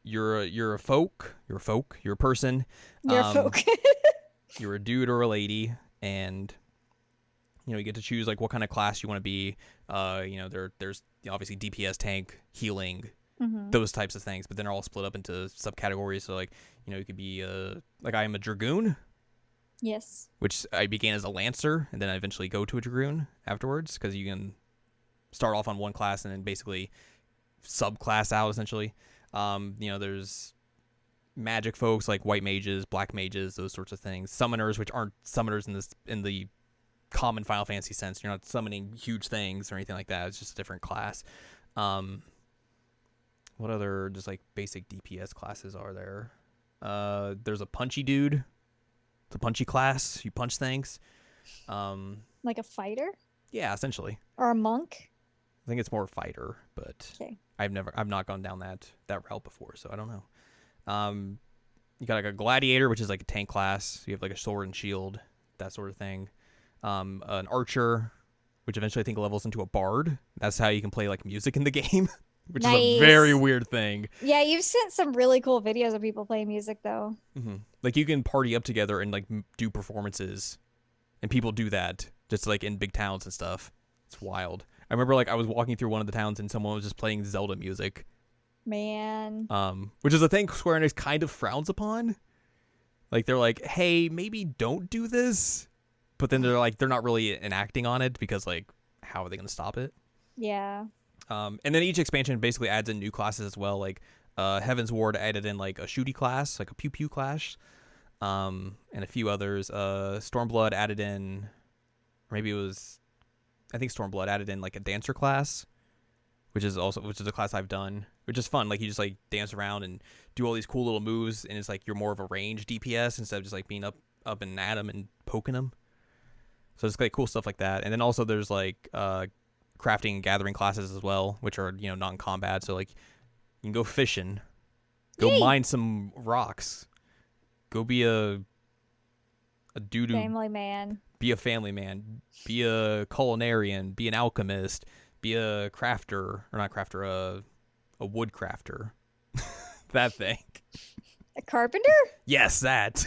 a folk, you're a person. You're a folk. You're a dude or a lady, and you get to choose like what kind of class you want to be. There's obviously DPS, tank, healing, those types of things, but then they're all split up into subcategories. So like, you could be like, I am a dragoon. Yes. Which I began as a lancer, and then I eventually go to a dragoon afterwards, because you can start off on one class and then basically subclass out essentially. There's magic folks like white mages, black mages, those sorts of things. Summoners, which aren't summoners in the common Final Fantasy sense. You're not summoning huge things or anything like that. It's just a different class. What other just like basic DPS classes are there? There's a punchy dude. It's a punchy class. You punch things. Like a fighter? Yeah, essentially. Or a monk? I think it's more fighter, but okay. I've not gone down that route before, so I don't know. You got like a gladiator, which is like a tank class. You have like a sword and shield, that sort of thing. An archer, which eventually I think levels into a bard. That's how you can play like music in the game, which is a very weird thing. Yeah, you've sent some really cool videos of people playing music though. Mm-hmm. Like you can party up together and like do performances, and people do that just like in big towns and stuff. It's wild. I remember like I was walking through one of the towns and someone was just playing Zelda music. Man. Which is a thing Square Enix kind of frowns upon. Like they're like, hey, maybe don't do this. But then they're not really enacting on it because like, how are they going to stop it? Yeah. And then each expansion basically adds in new classes as well. Like Heaven's Ward added in like a shooty class, like a pew pew class, and a few others. Stormblood added in, or maybe it was, I think Stormblood added in like a dancer class, which is a class I've done, which is fun. Like you just like dance around and do all these cool little moves, and it's like you're more of a range DPS instead of just like being up and at them and poking them. So it's like cool stuff like that. And then also there's like crafting and gathering classes as well, which are, non-combat. So like you can go fishing, go mine some rocks, go be a doo-doo family man. Be a family man, be a culinarian, be an alchemist, be a crafter, or not crafter, a wood crafter. That thing. A carpenter? Yes, that.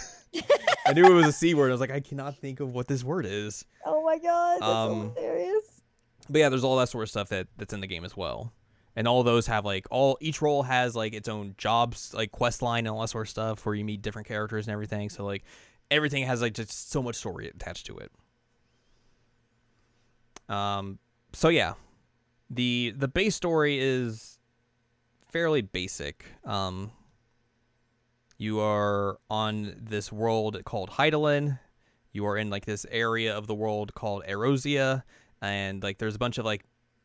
I knew it was a C word. I was like, I cannot think of what this word is. Oh my god, that's hilarious. But yeah, there's all that sort of stuff that's in the game as well. And all those have like each role has like its own jobs, like quest line and all that sort of stuff where you meet different characters and everything. So like everything has like just so much story attached to it. So yeah, the base story is fairly basic. You are on this world called Hydaelyn. You are in like this area of the world called Erosia, and like there's a bunch of like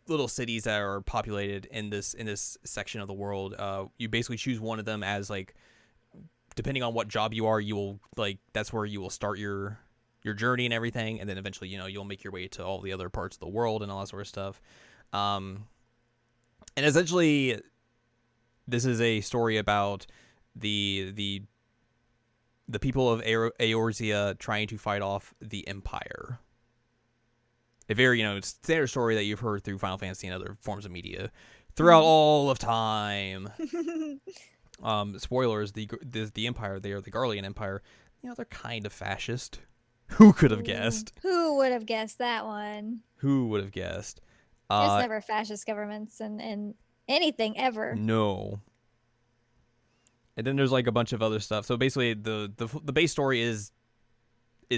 little cities that are populated in this section of the world. You basically choose one of them as like, depending on what job you are, you will like that's where you will start your journey and everything, and then eventually you'll make your way to all the other parts of the world and all that sort of stuff. And essentially, this is a story about the people of Eorzea trying to fight off the Empire. A very standard story that you've heard through Final Fantasy and other forms of media throughout all of time. Spoilers: the Empire, they are the Garlean Empire. They're kind of fascist. Who could have guessed? Who would have guessed that one? Who would have guessed? There's never fascist governments in anything ever. No. And then there's like a bunch of other stuff. So basically, the base story is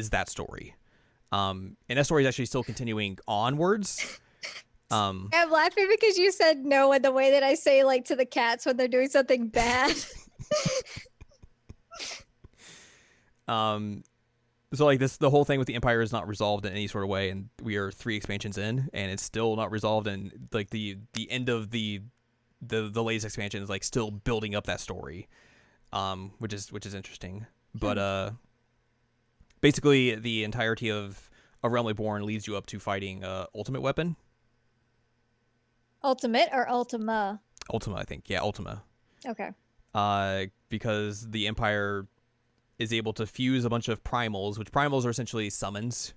that story, and that story is actually still continuing onwards. I'm laughing because you said no in the way that I say like to the cats when they're doing something bad. So like the whole thing with the Empire is not resolved in any sort of way, and we are 3 expansions in, and it's still not resolved. And like the end of the latest expansion is like still building up that story, which is interesting. But basically the entirety of A Realm Reborn leads you up to fighting Ultimate Weapon. Ultimate or Ultima? Ultima, I think. Yeah, Ultima. Okay. Because the Empire is able to fuse a bunch of primals, which primals are essentially summons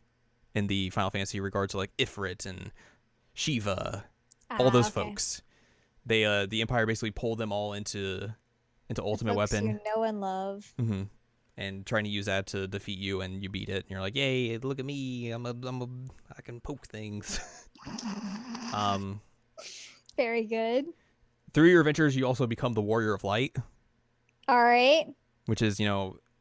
in the Final Fantasy regards to like Ifrit and Shiva, all those folks. They the Empire basically pulled them all into Ultimate Weapon. You know and love. Mm-hmm. And trying to use that to defeat you, and you beat it, and you're like, "Yay! Look at me! I can poke things." Very good. Through your adventures, you also become the Warrior of Light. All right. Which is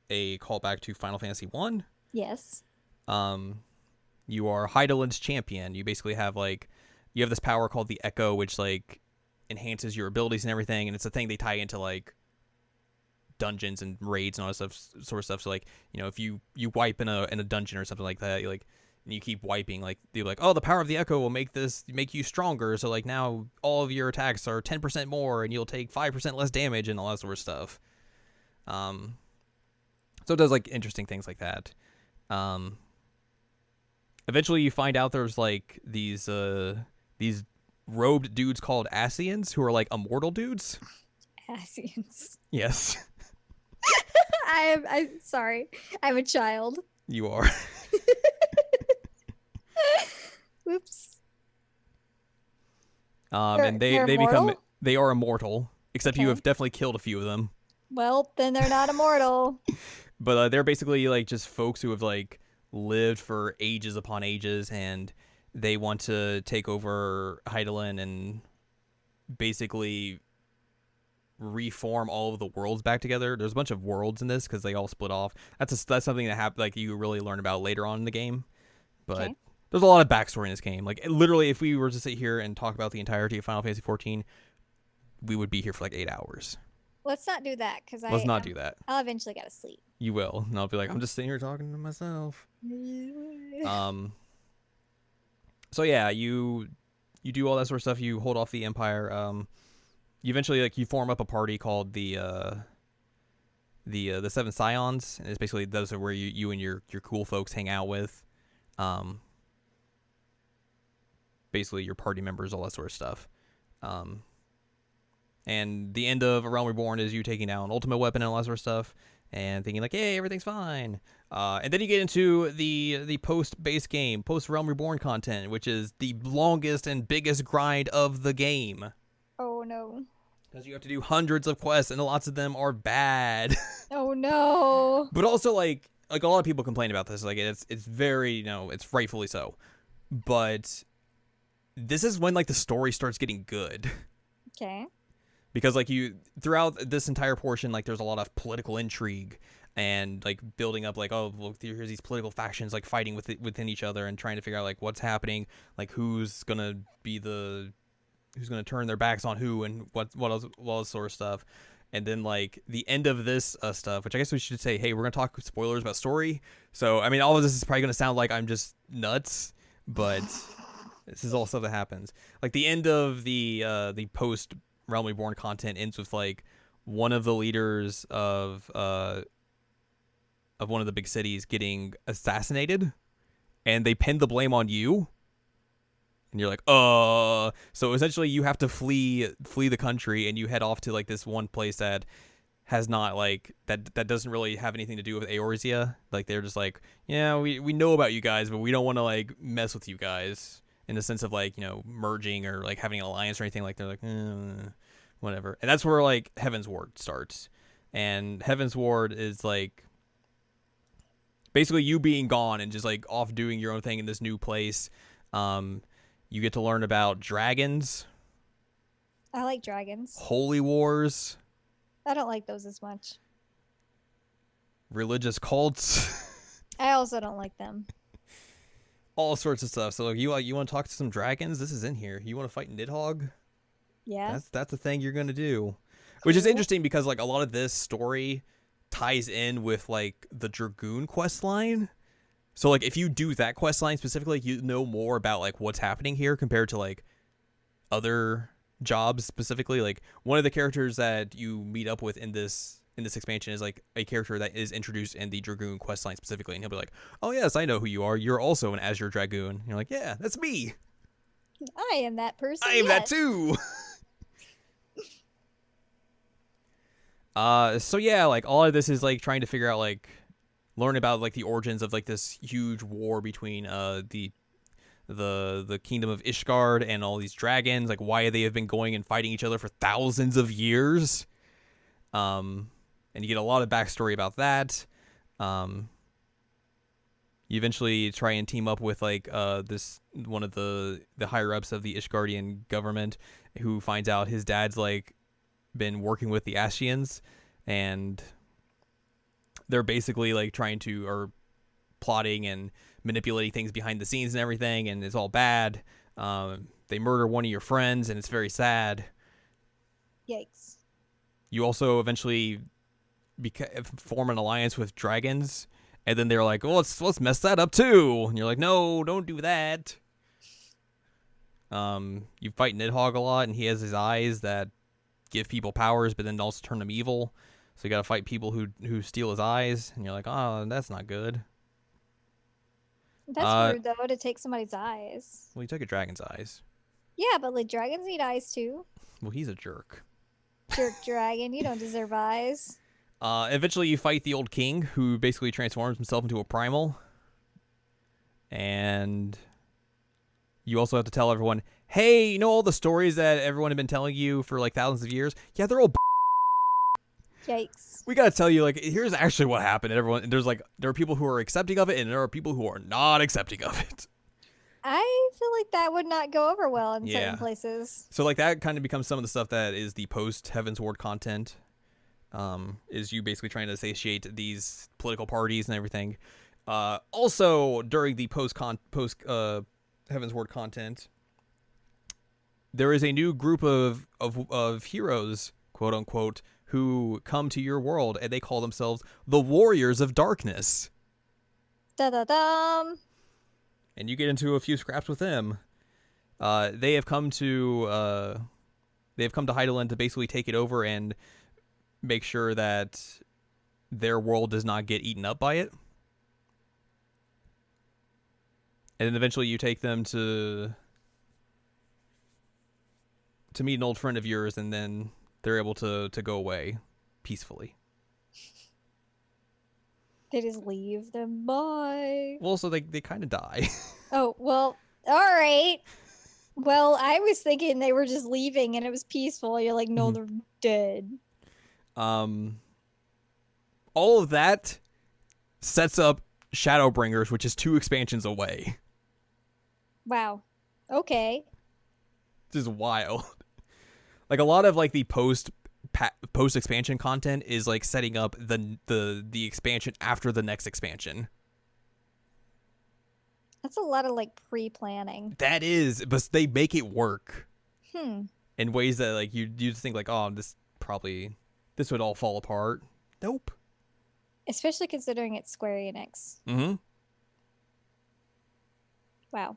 a callback to Final Fantasy 1. Yes. You are Hydaelyn's champion. You basically have like you have this power called the Echo, which like enhances your abilities and everything, and it's a thing they tie into like dungeons and raids and all that stuff, sort of stuff. So like, you know, if you wipe in a dungeon or something like that, you like, and you keep wiping, like you're like, oh, the power of the Echo will make you stronger. So like now all of your attacks are 10% more, and you'll take 5% less damage and all that sort of stuff. So it does like interesting things like that. Eventually you find out there's like these robed dudes called Asians who are like immortal dudes. Asians. Yes. I'm sorry. I'm a child. You are. Whoops. And they are immortal, except you have definitely killed a few of them. Well, then they're not immortal. But they're basically like just folks who have like lived for ages upon ages, and they want to take over Heidelin and basically reform all of the worlds back together. There's a bunch of worlds in this because they all split off. That's something that like you really learn about later on in the game. But there's a lot of backstory in this game. Like literally, if we were to sit here and talk about the entirety of Final Fantasy XIV, we would be here for like 8 hours. Let's not do that because let's not do that. I'll eventually gotta sleep. You will, and I'll be like, I'm just sitting here talking to myself. So yeah, you do all that sort of stuff. You hold off the Empire. You eventually like you form up a party called the Seven Scions, and it's basically those are where you and your cool folks hang out with. Basically your party members, all that sort of stuff. And the end of A Realm Reborn is you taking down Ultimate Weapon and all that sort of stuff, and thinking like, hey, everything's fine. And then you get into the post-base game, post-Realm Reborn content, which is the longest and biggest grind of the game. Oh, no. Because you have to do hundreds of quests, and lots of them are bad. Oh, no. But also, like a lot of people complain about this. Like, it's very, you know, it's rightfully so. But this is when, like, the story starts getting good. Okay. Because like throughout this entire portion, like there's a lot of political intrigue and like building up like, oh, look, here's these political factions like fighting within each other and trying to figure out like what's happening, like who's gonna turn their backs on who and what else sort of stuff. And then like the end of this stuff, which I guess we should say, hey, we're gonna talk spoilers about story. So I mean, all of this is probably gonna sound like I'm just nuts, but this is all stuff that happens. Like the end of the post Realm Reborn content ends with like one of the leaders of one of the big cities getting assassinated, and they pin the blame on you, and you're like, so essentially you have to flee the country, and you head off to like this one place that has not like that doesn't really have anything to do with Eorzea. Like they're just like, yeah, we know about you guys, but we don't want to like mess with you guys in the sense of like, you know, merging or like having an alliance or anything. Like they're like, whatever. And that's where like Heaven's Ward starts. And Heaven's Ward is like basically you being gone and just like off doing your own thing in this new place. You get to learn about dragons. I like dragons. Holy wars. I don't like those as much. Religious cults. I also don't like them. All sorts of stuff. So like you want to talk to some dragons? This is in here. You want to fight Nidhogg? Yeah. That's the thing you're gonna do. Which is interesting because like a lot of this story ties in with like the Dragoon quest line. So like if you do that quest line specifically, you know more about like what's happening here compared to like other jobs specifically. Like one of the characters that you meet up with in this expansion is like a character that is introduced in the Dragoon questline specifically, and he'll be like, oh yes, I know who you are, you're also an Azure Dragoon. And you're like, yeah, that's me, I am that person. I am that too. So yeah, like all of this is like trying to figure out like learn about like the origins of like this huge war between the kingdom of Ishgard and all these dragons, like why they have been going and fighting each other for thousands of years. And you get a lot of backstory about that. You eventually try and team up with like this one of the higher ups of the Ishgardian government, who finds out his dad's like been working with the Ascians, and they're basically like plotting and manipulating things behind the scenes and everything, and it's all bad. they murder one of your friends, and it's very sad. Yikes. You also eventually form an alliance with dragons, and then they're like, "Oh, let's mess that up too." And you're like, "No, don't do that." You fight Nidhogg a lot, and he has his eyes that give people powers, but then also turn them evil. So you got to fight people who steal his eyes, and you're like, "Oh, that's not good." That's rude though, to take somebody's eyes. Well, he took a dragon's eyes. Yeah, but like dragons need eyes too. Well, he's a jerk. Jerk dragon, you don't deserve eyes. Eventually, you fight the old king, who basically transforms himself into a primal. And you also have to tell everyone, hey, you know all the stories that everyone had been telling you for like thousands of years? Yeah, they're all Yikes. We gotta tell you, like, here's actually what happened. And everyone, there are people who are accepting of it, and there are people who are not accepting of it. I feel like that would not go over well in certain places. So like that kind of becomes some of the stuff that is the post Heaven's Ward content. Is you basically trying to satiate these political parties and everything. Also during the post Heaven's Ward content, there is a new group of heroes, quote unquote, who come to your world, and they call themselves the Warriors of Darkness. Da-da-dum. And you get into a few scraps with them. They have come to Heidelin to basically take it over and make sure that their world does not get eaten up by it. And then eventually you take them to meet an old friend of yours, and then they're able to go away peacefully. They just leave them. Bye. Well, so they kind of die. Oh, well, all right. Well, I was thinking they were just leaving and it was peaceful. You're like, no, they're dead. All of that sets up Shadowbringers, which is 2 expansions away. Wow. Okay. This is wild. Like a lot of like the post expansion content is like setting up the expansion after the next expansion. That's a lot of like pre-planning. That is, but they make it work. In ways that like you just think like, oh, this would all fall apart. Nope. Especially considering it's Square Enix. Mm-hmm. Wow.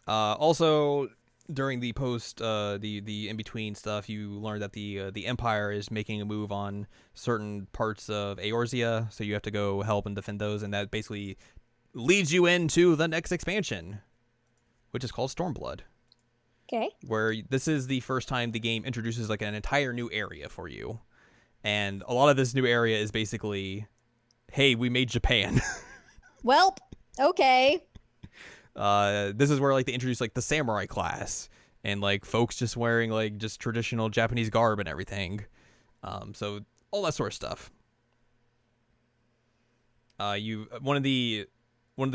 Also, during the post, the in between stuff, you learn that the Empire is making a move on certain parts of Eorzea, so you have to go help and defend those, and that basically leads you into the next expansion, which is called Stormblood. Okay. Where this is the first time the game introduces like an entire new area for you, and a lot of this new area is basically, hey, we made Japan. Welp. Okay. This is where like they introduce like the samurai class and like folks just wearing like just traditional Japanese garb and everything. So all that sort of stuff. One of the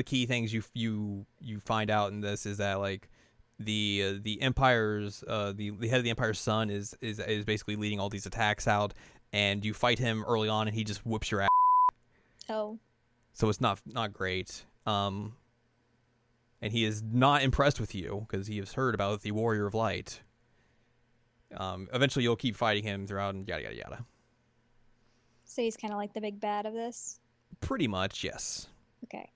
key things you find out in this is that like the Empire's the head of the Empire's son is basically leading all these attacks out, and you fight him early on and he just whoops your ass. Oh. So it's not great. And he is not impressed with you because he has heard about the Warrior of Light. Eventually, you'll keep fighting him throughout, and yada, yada, yada. So he's kind of like the big bad of this? Pretty much, yes. Okay.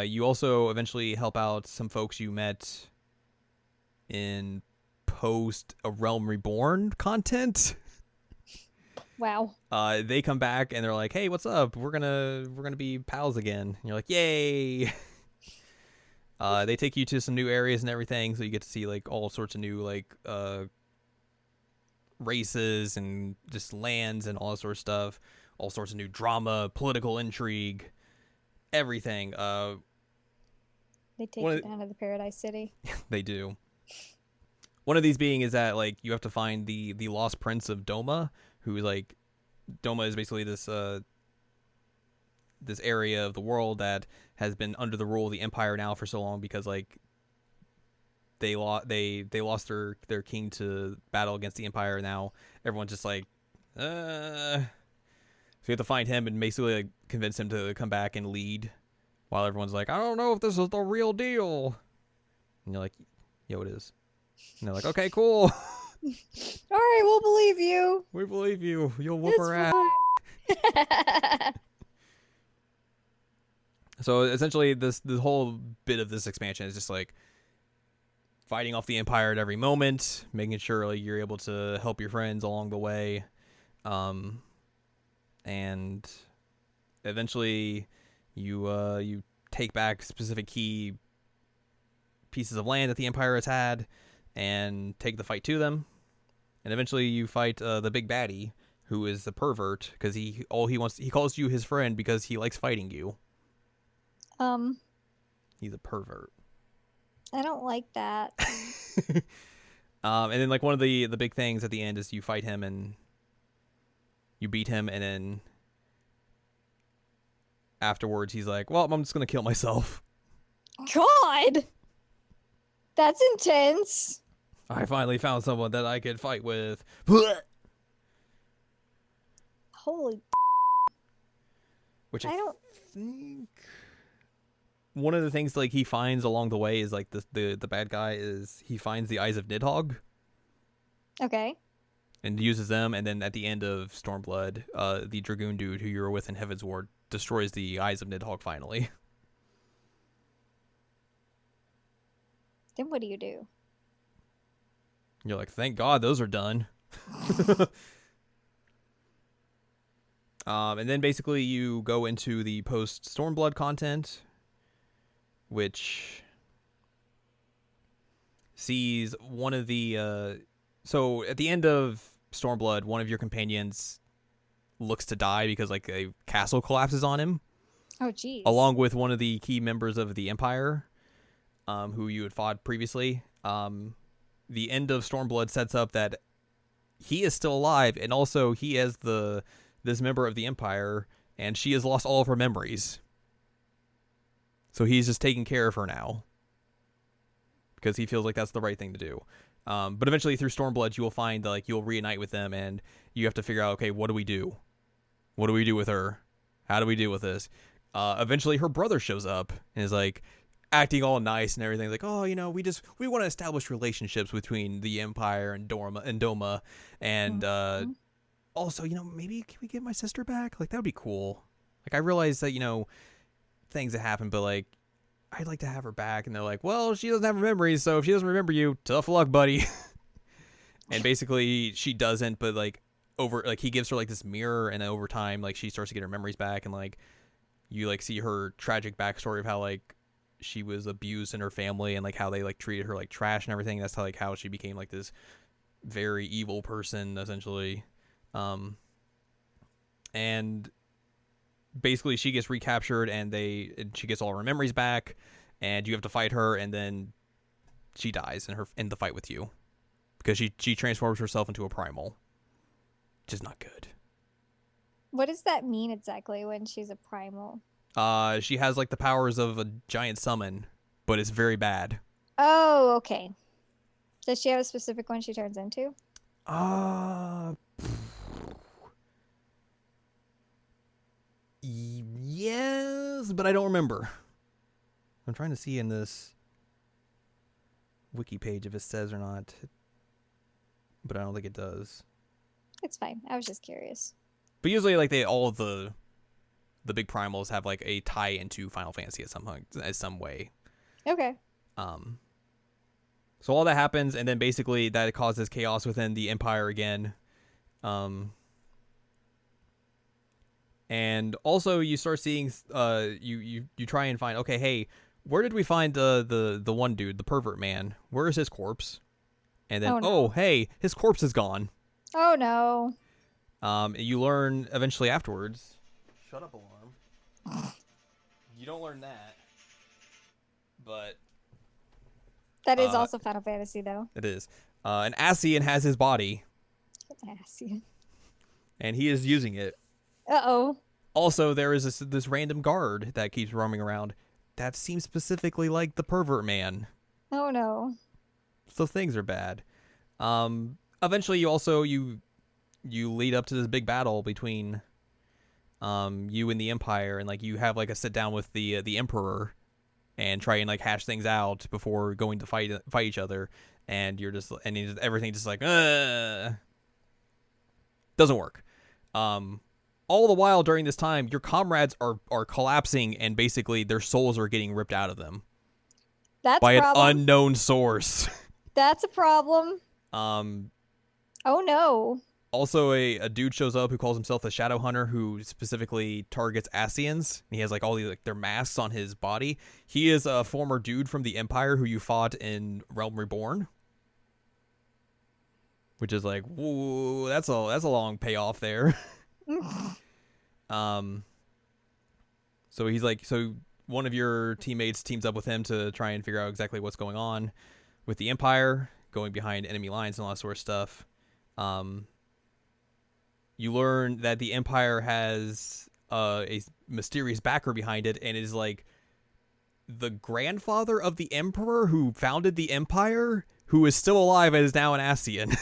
You also eventually help out some folks you met in post A Realm Reborn content. Wow. They come back and they're like, "Hey, what's up? We're gonna be pals again." And you're like, "Yay!" They take you to some new areas and everything, so you get to see like all sorts of new like races and just lands and all that sort of stuff. All sorts of new drama, political intrigue, everything. They take you down to the Paradise City. They do. One of these being is that like you have to find the lost prince of Doma, who like Doma is basically this this area of the world that has been under the rule of the Empire now for so long because like they lost their king to battle against the Empire. Now everyone's just like so you have to find him and basically like convince him to come back and lead, while everyone's like, I don't know if this is the real deal. And you're like, yo, it is. And they're like, okay, cool. All right, we'll believe you. We believe you. You'll whoop our ass. So essentially, the whole bit of this expansion is just like fighting off the Empire at every moment, making sure like you're able to help your friends along the way, and eventually you take back specific key pieces of land that the Empire has had, and take the fight to them, and eventually you fight the big baddie, who is the pervert, because he calls you his friend because he likes fighting you. He's a pervert. I don't like that. And then like one of the big things at the end is you fight him and you beat him, and then afterwards he's like, well, I'm just gonna kill myself. God, that's intense. I finally found someone that I could fight with. Holy. Which I don't think one of the things like he finds along the way is like the bad guy is he finds the eyes of Nidhogg. Okay. And uses them, and then at the end of Stormblood, the Dragoon dude who you were with in Heaven's Ward destroys the eyes of Nidhogg finally. Then what do you do? You're like, thank God those are done. And then basically you go into the post-Stormblood content, which sees one of the... so at the end of Stormblood, one of your companions looks to die because like a castle collapses on him. Oh, geez. Along with one of the key members of the Empire, who you had fought previously. The end of Stormblood sets up that he is still alive, and also he has this member of the Empire, and she has lost all of her memories. So he's just taking care of her now because he feels like that's the right thing to do. But eventually through Stormblood, you will find like you'll reunite with them, and you have to figure out, okay, what do we do? What do we do with her? How do we deal with this? Eventually her brother shows up and is like acting all nice and everything. Like, oh, you know, we want to establish relationships between the Empire and Doma, and also, you know, maybe can we get my sister back? Like, that would be cool. Like, I realize that, you know, things that happen, but like, I'd like to have her back. And they're like, well, she doesn't have her memories, so if she doesn't remember you, tough luck, buddy. And basically she doesn't, but like he gives her like this mirror, and then over time, like, she starts to get her memories back, and like you like see her tragic backstory of how like she was abused in her family, and like how they like treated her like trash and everything. That's how she became like this very evil person, essentially. And basically she gets recaptured, and she gets all her memories back, and you have to fight her, and then she dies in the fight with you because she transforms herself into a primal, which is not good. What does that mean exactly when she's a primal? She has like the powers of a giant summon, but it's very bad. Oh, okay. Does she have a specific one she turns into? Yes, but I don't remember. I'm trying to see in this wiki page if it says or not, but I don't think it does. It's fine. I was just curious. But usually, like, all the big primals have like a tie into Final Fantasy at some way. Okay. So all that happens, and then basically that causes chaos within the Empire again. And also you start seeing you try and find, okay, hey, where did we find the one dude, the pervert man? Where is his corpse? And then hey, his corpse is gone. Oh no. You learn eventually afterwards. Shut up, alarm. You don't learn that. But that is also Final Fantasy, though. It is. An Ascian has his body. Ascian. And he is using it. Uh-oh. Also, there is this random guard that keeps roaming around that seems specifically like the pervert man. Oh, no. So things are bad. Eventually, you lead up to this big battle between you and the Empire, and like you have like a sit down with the Emperor, and try and like hash things out before going to fight each other, and you're just everything just like doesn't work. All the while during this time, your comrades are collapsing, and basically their souls are getting ripped out of them. That's by a problem. An unknown source. That's a problem. Oh no. Also, a dude shows up who calls himself the Shadow Hunter, who specifically targets Asians. He has like all these like their masks on his body. He is a former dude from the Empire who you fought in Realm Reborn, which is like, whoa, that's a long payoff there. So he's like, so one of your teammates teams up with him to try and figure out exactly what's going on with the Empire, going behind enemy lines and all that sort of stuff. You learn that the Empire has a mysterious backer behind it, and it is like the grandfather of the Emperor who founded the Empire, who is still alive and is now an Asian.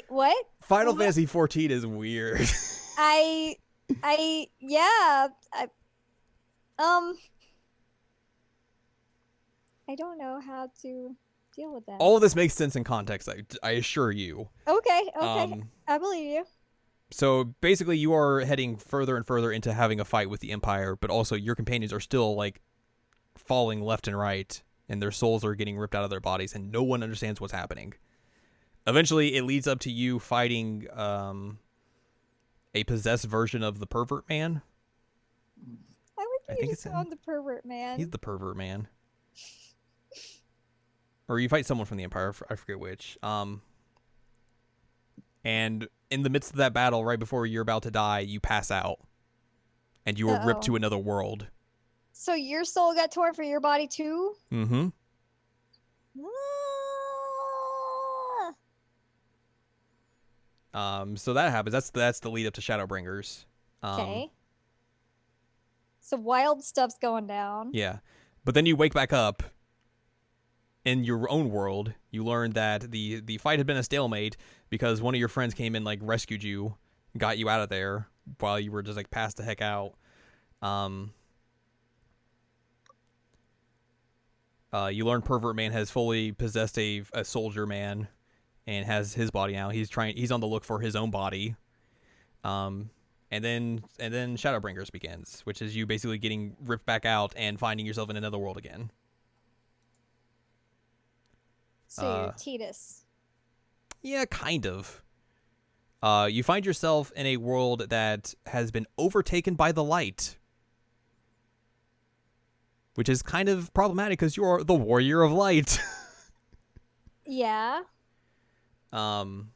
What? Final Fantasy 14 is weird. Yeah. I don't know how to deal with that. All of this makes sense in context, I assure you. Okay. I believe you. So basically you are heading further and further into having a fight with the Empire, but also your companions are still like falling left and right, and their souls are getting ripped out of their bodies, and no one understands what's happening. Eventually it leads up to you fighting a possessed version of the Pervert Man. I think it's on the Pervert Man. He's the Pervert Man. Or you fight someone from the Empire, I forget which. And in the midst of that battle, right before you're about to die, you pass out. And you are ripped to another world. So your soul got torn from your body too? Mm-hmm. So that happens. That's the lead up to Shadowbringers. Okay. So wild stuff's going down. Yeah. But then you wake back up in your own world. You learn that the fight had been a stalemate because one of your friends came in, like, rescued you, got you out of there while you were just like passed the heck out. You learn Pervert Man has fully possessed a soldier man and has his body now. He's on the look for his own body. And then Shadowbringers begins, which is you basically getting ripped back out and finding yourself in another world again. So you're Tidus. Yeah, kind of. You find yourself in a world that has been overtaken by the light, which is kind of problematic because you're the warrior of light. Yeah. So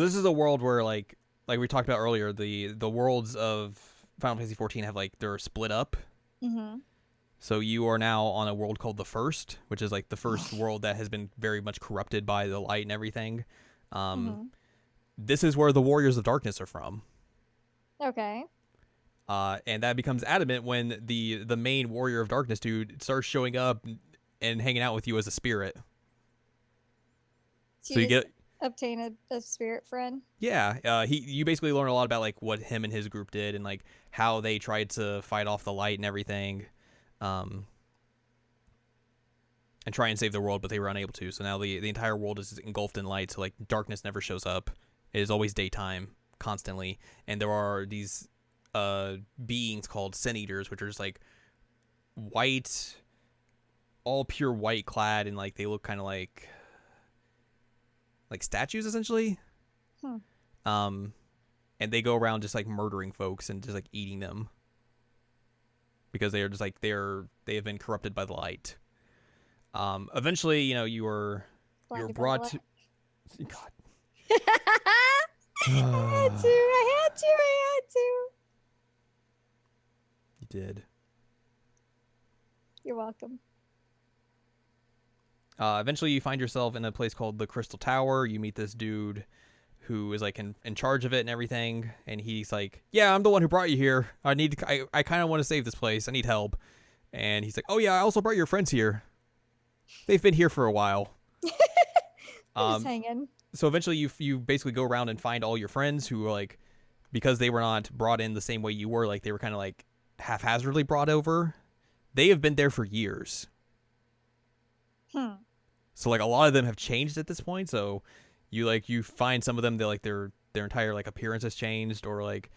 this is a world where, like we talked about earlier, the worlds of Final Fantasy 14 have, like, they're split up. Mm-hmm. So you are now on a world called the First, which is like the first world that has been very much corrupted by the light and everything. This is where the Warriors of Darkness are from. Okay. And that becomes adamant when the main Warrior of Darkness dude starts showing up and hanging out with you as a spirit. So you get obtain a spirit friend. Yeah, you basically learn a lot about, like, what him and his group did and, like, how they tried to fight off the light and everything, and try and save the world, but they were unable to. So now the entire world is engulfed in light. So, like, darkness never shows up. It is always daytime constantly, and there are these beings called Sin Eaters, which are just like white, all pure white clad, and like they look kind of like statues essentially. And they go around just like murdering folks and just like eating them because they are just like they have been corrupted by the light. Eventually, you're brought to. God. I had to. You did. You're welcome. Eventually, you find yourself in a place called the Crystal Tower. You meet this dude who is like in charge of it and everything, and he's like, "Yeah, I'm the one who brought you here. I kind of want to save this place. I need help." And he's like, "Oh yeah, I also brought your friends here. They've been here for a while." Just hanging. So eventually, you basically go around and find all your friends who are like because they were not brought in the same way you were, like they were kind of like haphazardly brought over. They have been there for years. So like a lot of them have changed at this point. So you find some of them, they like their entire like appearance has changed, or like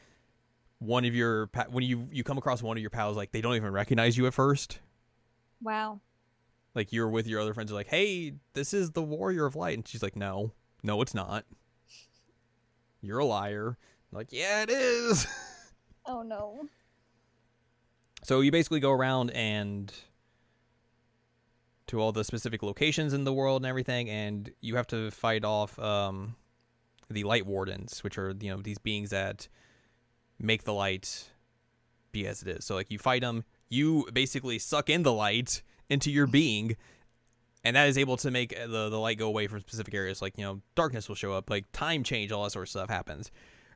one of your when you come across one of your pals, like they don't even recognize you at first. Wow. Like you're with your other friends, are like, hey, this is the Warrior of Light, and she's like, no, it's not. You're a liar. I'm like, yeah, it is. Oh no. So you basically go around and to all the specific locations in the world and everything, and you have to fight off the Light Wardens, which are, you know, these beings that make the light be as it is. So like you fight them, you basically suck in the light into your being, and that is able to make the light go away from specific areas. Like, you know, darkness will show up, like time change, all that sort of stuff happens.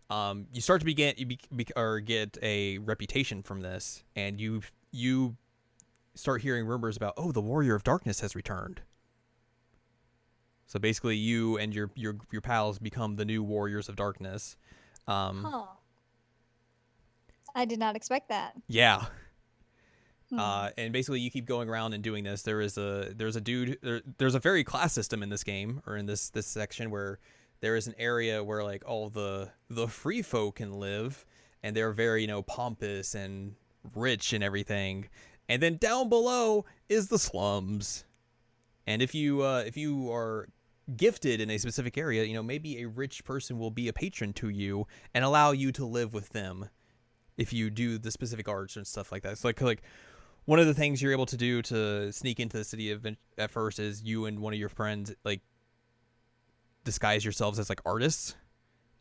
You start to get a reputation from this, and you start hearing rumors about, oh, the Warrior of Darkness has returned. So basically, you and your pals become the new Warriors of Darkness. I did not expect that. Yeah. And basically, you keep going around and doing this. There's a very class system in this game, or in this section, where there is an area where like all the free folk can live, and they're very, you know, pompous and rich and everything. And then down below is the slums. And if you are gifted in a specific area, you know, maybe a rich person will be a patron to you and allow you to live with them if you do the specific arts and stuff like that. It's like one of the things you're able to do to sneak into the city at first is you and one of your friends like disguise yourselves as like artists.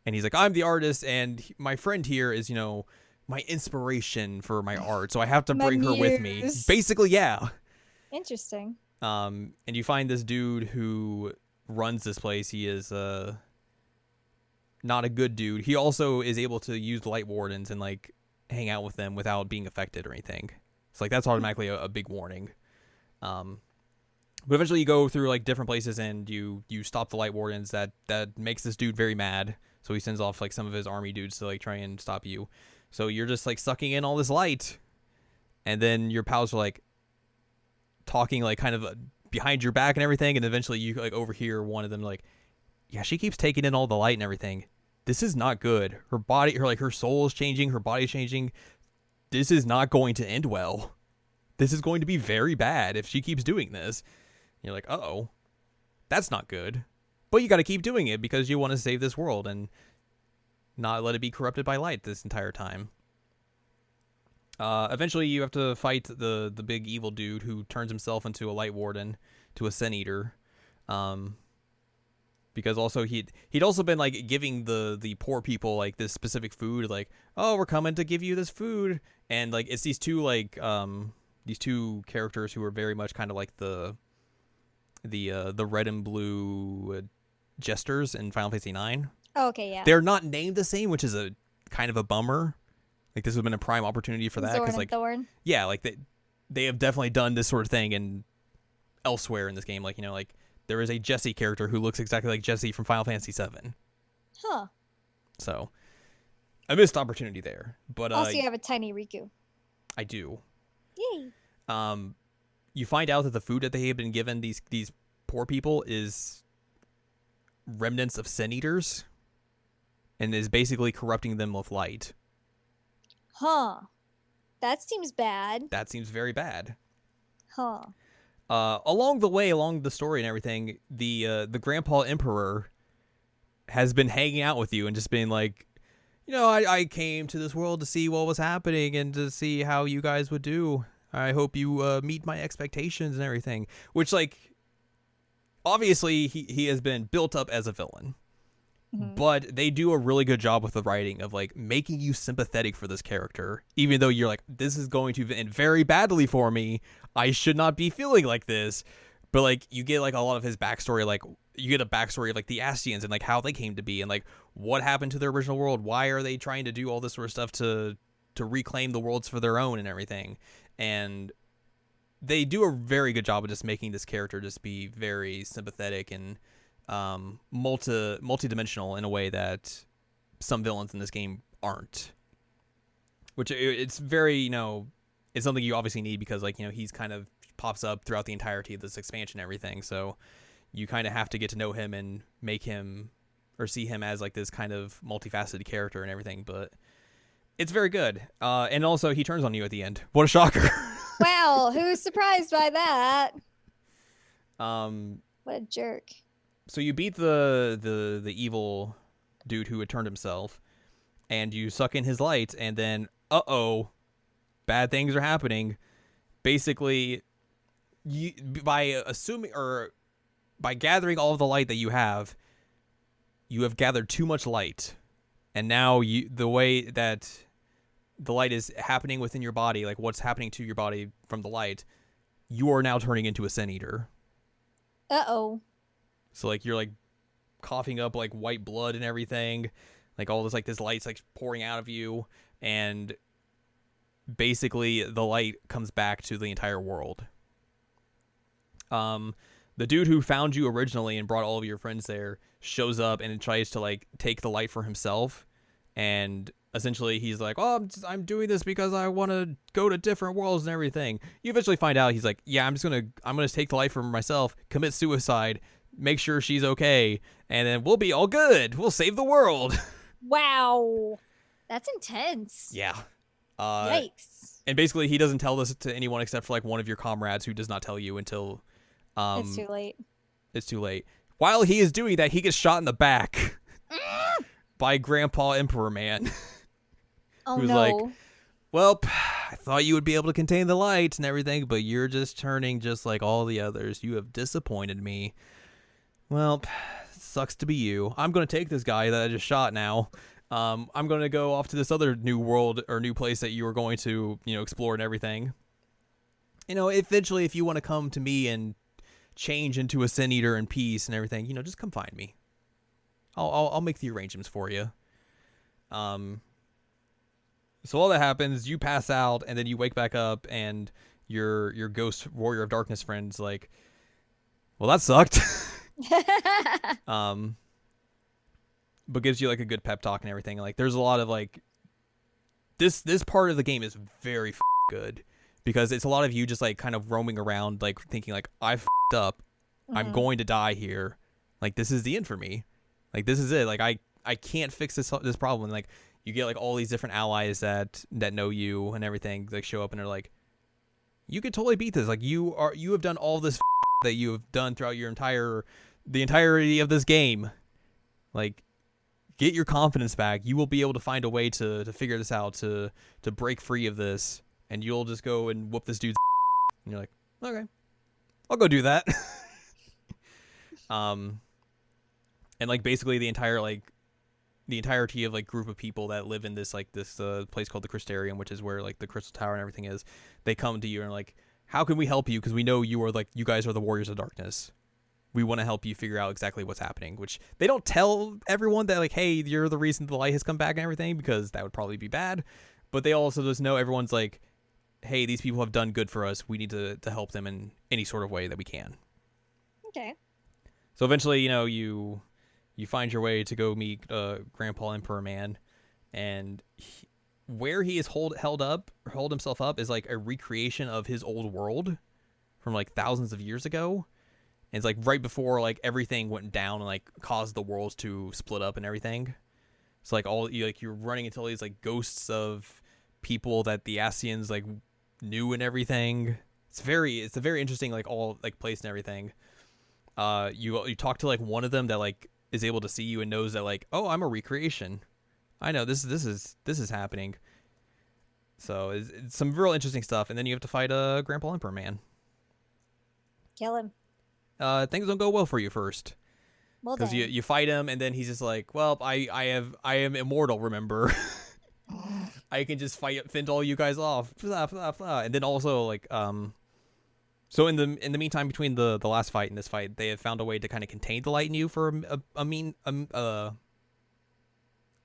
And he's like, I'm the artist, and my friend here is, you know, my inspiration for my art, so I have to bring her with me. Basically, yeah. Interesting. And you find this dude who runs this place. He is not a good dude. He also is able to use light wardens and like hang out with them without being affected or anything. So like that's automatically a big warning. But eventually you go through like different places, and you stop the light wardens. That makes this dude very mad. So he sends off like some of his army dudes to like try and stop you. So you're just like sucking in all this light, and then your pals are like talking like kind of behind your back and everything, and eventually you like overhear one of them like, yeah, she keeps taking in all the light and everything. This is not good. Her body, her soul is changing, her body's changing. This is not going to end well. This is going to be very bad if she keeps doing this. And you're like, uh-oh, that's not good. But you got to keep doing it because you want to save this world and not let it be corrupted by light this entire time. Eventually, you have to fight the big evil dude who turns himself into a light warden, to a sin eater. Because also he'd also been like giving the poor people like this specific food, like, oh, we're coming to give you this food, and like it's these two characters who are very much kind of like the red and blue jesters in Final Fantasy IX. Oh, okay, yeah. They're not named the same, which is a kind of a bummer. Like this would have been a prime opportunity for that, Zorn because and like Thorn. Yeah, like they have definitely done this sort of thing and elsewhere in this game. Like, you know, like there is a Jessie character who looks exactly like Jessie from Final Fantasy VII. Huh. So a missed opportunity there. But also, you have a tiny Riku. I do. Yay. You find out that the food that they have been given these poor people is remnants of sin eaters, and is basically corrupting them with light. Huh. That seems bad. That seems very bad. Huh. Along the story and everything, the Grandpa Emperor has been hanging out with you and just being like, you know, I came to this world to see what was happening and to see how you guys would do. I hope you meet my expectations and everything. Which, like, obviously he has been built up as a villain. Mm-hmm. But they do a really good job with the writing of like making you sympathetic for this character, even though you're like, this is going to end very badly for me. I should not be feeling like this. But like you get like a lot of his backstory, like you get a backstory of like the Astians and like how they came to be and like what happened to their original world. Why are they trying to do all this sort of stuff to reclaim the worlds for their own and everything? And they do a very good job of just making this character just be very sympathetic and multi-dimensional in a way that some villains in this game aren't. Which it's very, it's something you obviously need because, like, he's kind of pops up throughout the entirety of this expansion and everything. So you kind of have to get to know him and make him or see him as like this kind of multifaceted character and everything. But it's very good. And also he turns on you at the end. What a shocker. Wow. Who's surprised by that? What a jerk. So you beat the evil dude who had turned himself, and you suck in his light, and then bad things are happening. Basically, by gathering all of the light that you have gathered too much light, and now the way that the light is happening within your body, like what's happening to your body from the light, you are now turning into a Sin Eater. Uh-oh. So like you're like coughing up like white blood and everything, like all this light's like pouring out of you, and basically the light comes back to the entire world. The dude who found you originally and brought all of your friends there shows up and tries to like take the light for himself, and essentially he's like, "Oh, I'm doing this because I want to go to different worlds and everything." You eventually find out he's like, "Yeah, I'm gonna take the light for myself, commit suicide, make sure she's okay, and then we'll be all good. We'll save the world." Wow, that's intense. Yeah. Yikes. And basically he doesn't tell this to anyone except for like one of your comrades who does not tell you until it's too late. It's too late. While he is doing that, he gets shot in the back by Grandpa Emperor Man. Oh, who's no. like, "Well, I thought you would be able to contain the light and everything, but you're just turning just like all the others. You have disappointed me. Well, sucks to be you. I'm going to take this guy that I just shot now. I'm going to go off to this other new world or new place that you were going to, explore and everything. Eventually, if you want to come to me and change into a Sin Eater in peace and everything, just come find me. I'll make the arrangements for you." So all that happens, you pass out, and then you wake back up, and your ghost warrior of darkness friend's like, "Well, that sucked." But gives you like a good pep talk and everything. Like there's a lot of like this part of the game is very good because it's a lot of you just like kind of roaming around, like thinking like, "I f***ed up. I'm going to die here. Like this is the end for me. Like this is it. Like I can't fix this problem." And like you get like all these different allies that know you and everything, like show up and they're like, "You could totally beat this. Like you have done all this that you have done throughout the entirety of this game. Like get your confidence back. You will be able to find a way to figure this out, to break free of this, and you'll just go and whoop this dude's." And you're like, "Okay, I'll go do that." And like basically the entirety of like group of people that live in this place called the Crystarium, which is where like the Crystal Tower and everything is, they come to you and are like, "How can we help you? Because we know you guys are the Warriors of Darkness. We want to help you figure out exactly what's happening." Which they don't tell everyone that like, "Hey, you're the reason the light has come back and everything," because that would probably be bad. But they also just know everyone's like, "Hey, these people have done good for us. We need to help them in any sort of way that we can." Okay. So eventually, you find your way to go meet Grandpa Emperor Man, and where he is held himself up is like a recreation of his old world from like thousands of years ago. And it's like right before like everything went down and like caused the worlds to split up and everything. So like you're running into all these like ghosts of people that the Ascians like knew and everything. It's a very interesting like all like place and everything. You talk to like one of them that like is able to see you and knows that like, "Oh, I'm a recreation. I know this is happening." So it's some real interesting stuff. And then you have to fight Grandpa Emperor Man. Kill him. Things don't go well for you first. Well, because you fight him and then he's just like, "Well, I am immortal, remember." "I can just fend all you guys off." Blah, blah, blah. And then also like so in the meantime between the last fight and this fight, they have found a way to kind of contain the light in you for a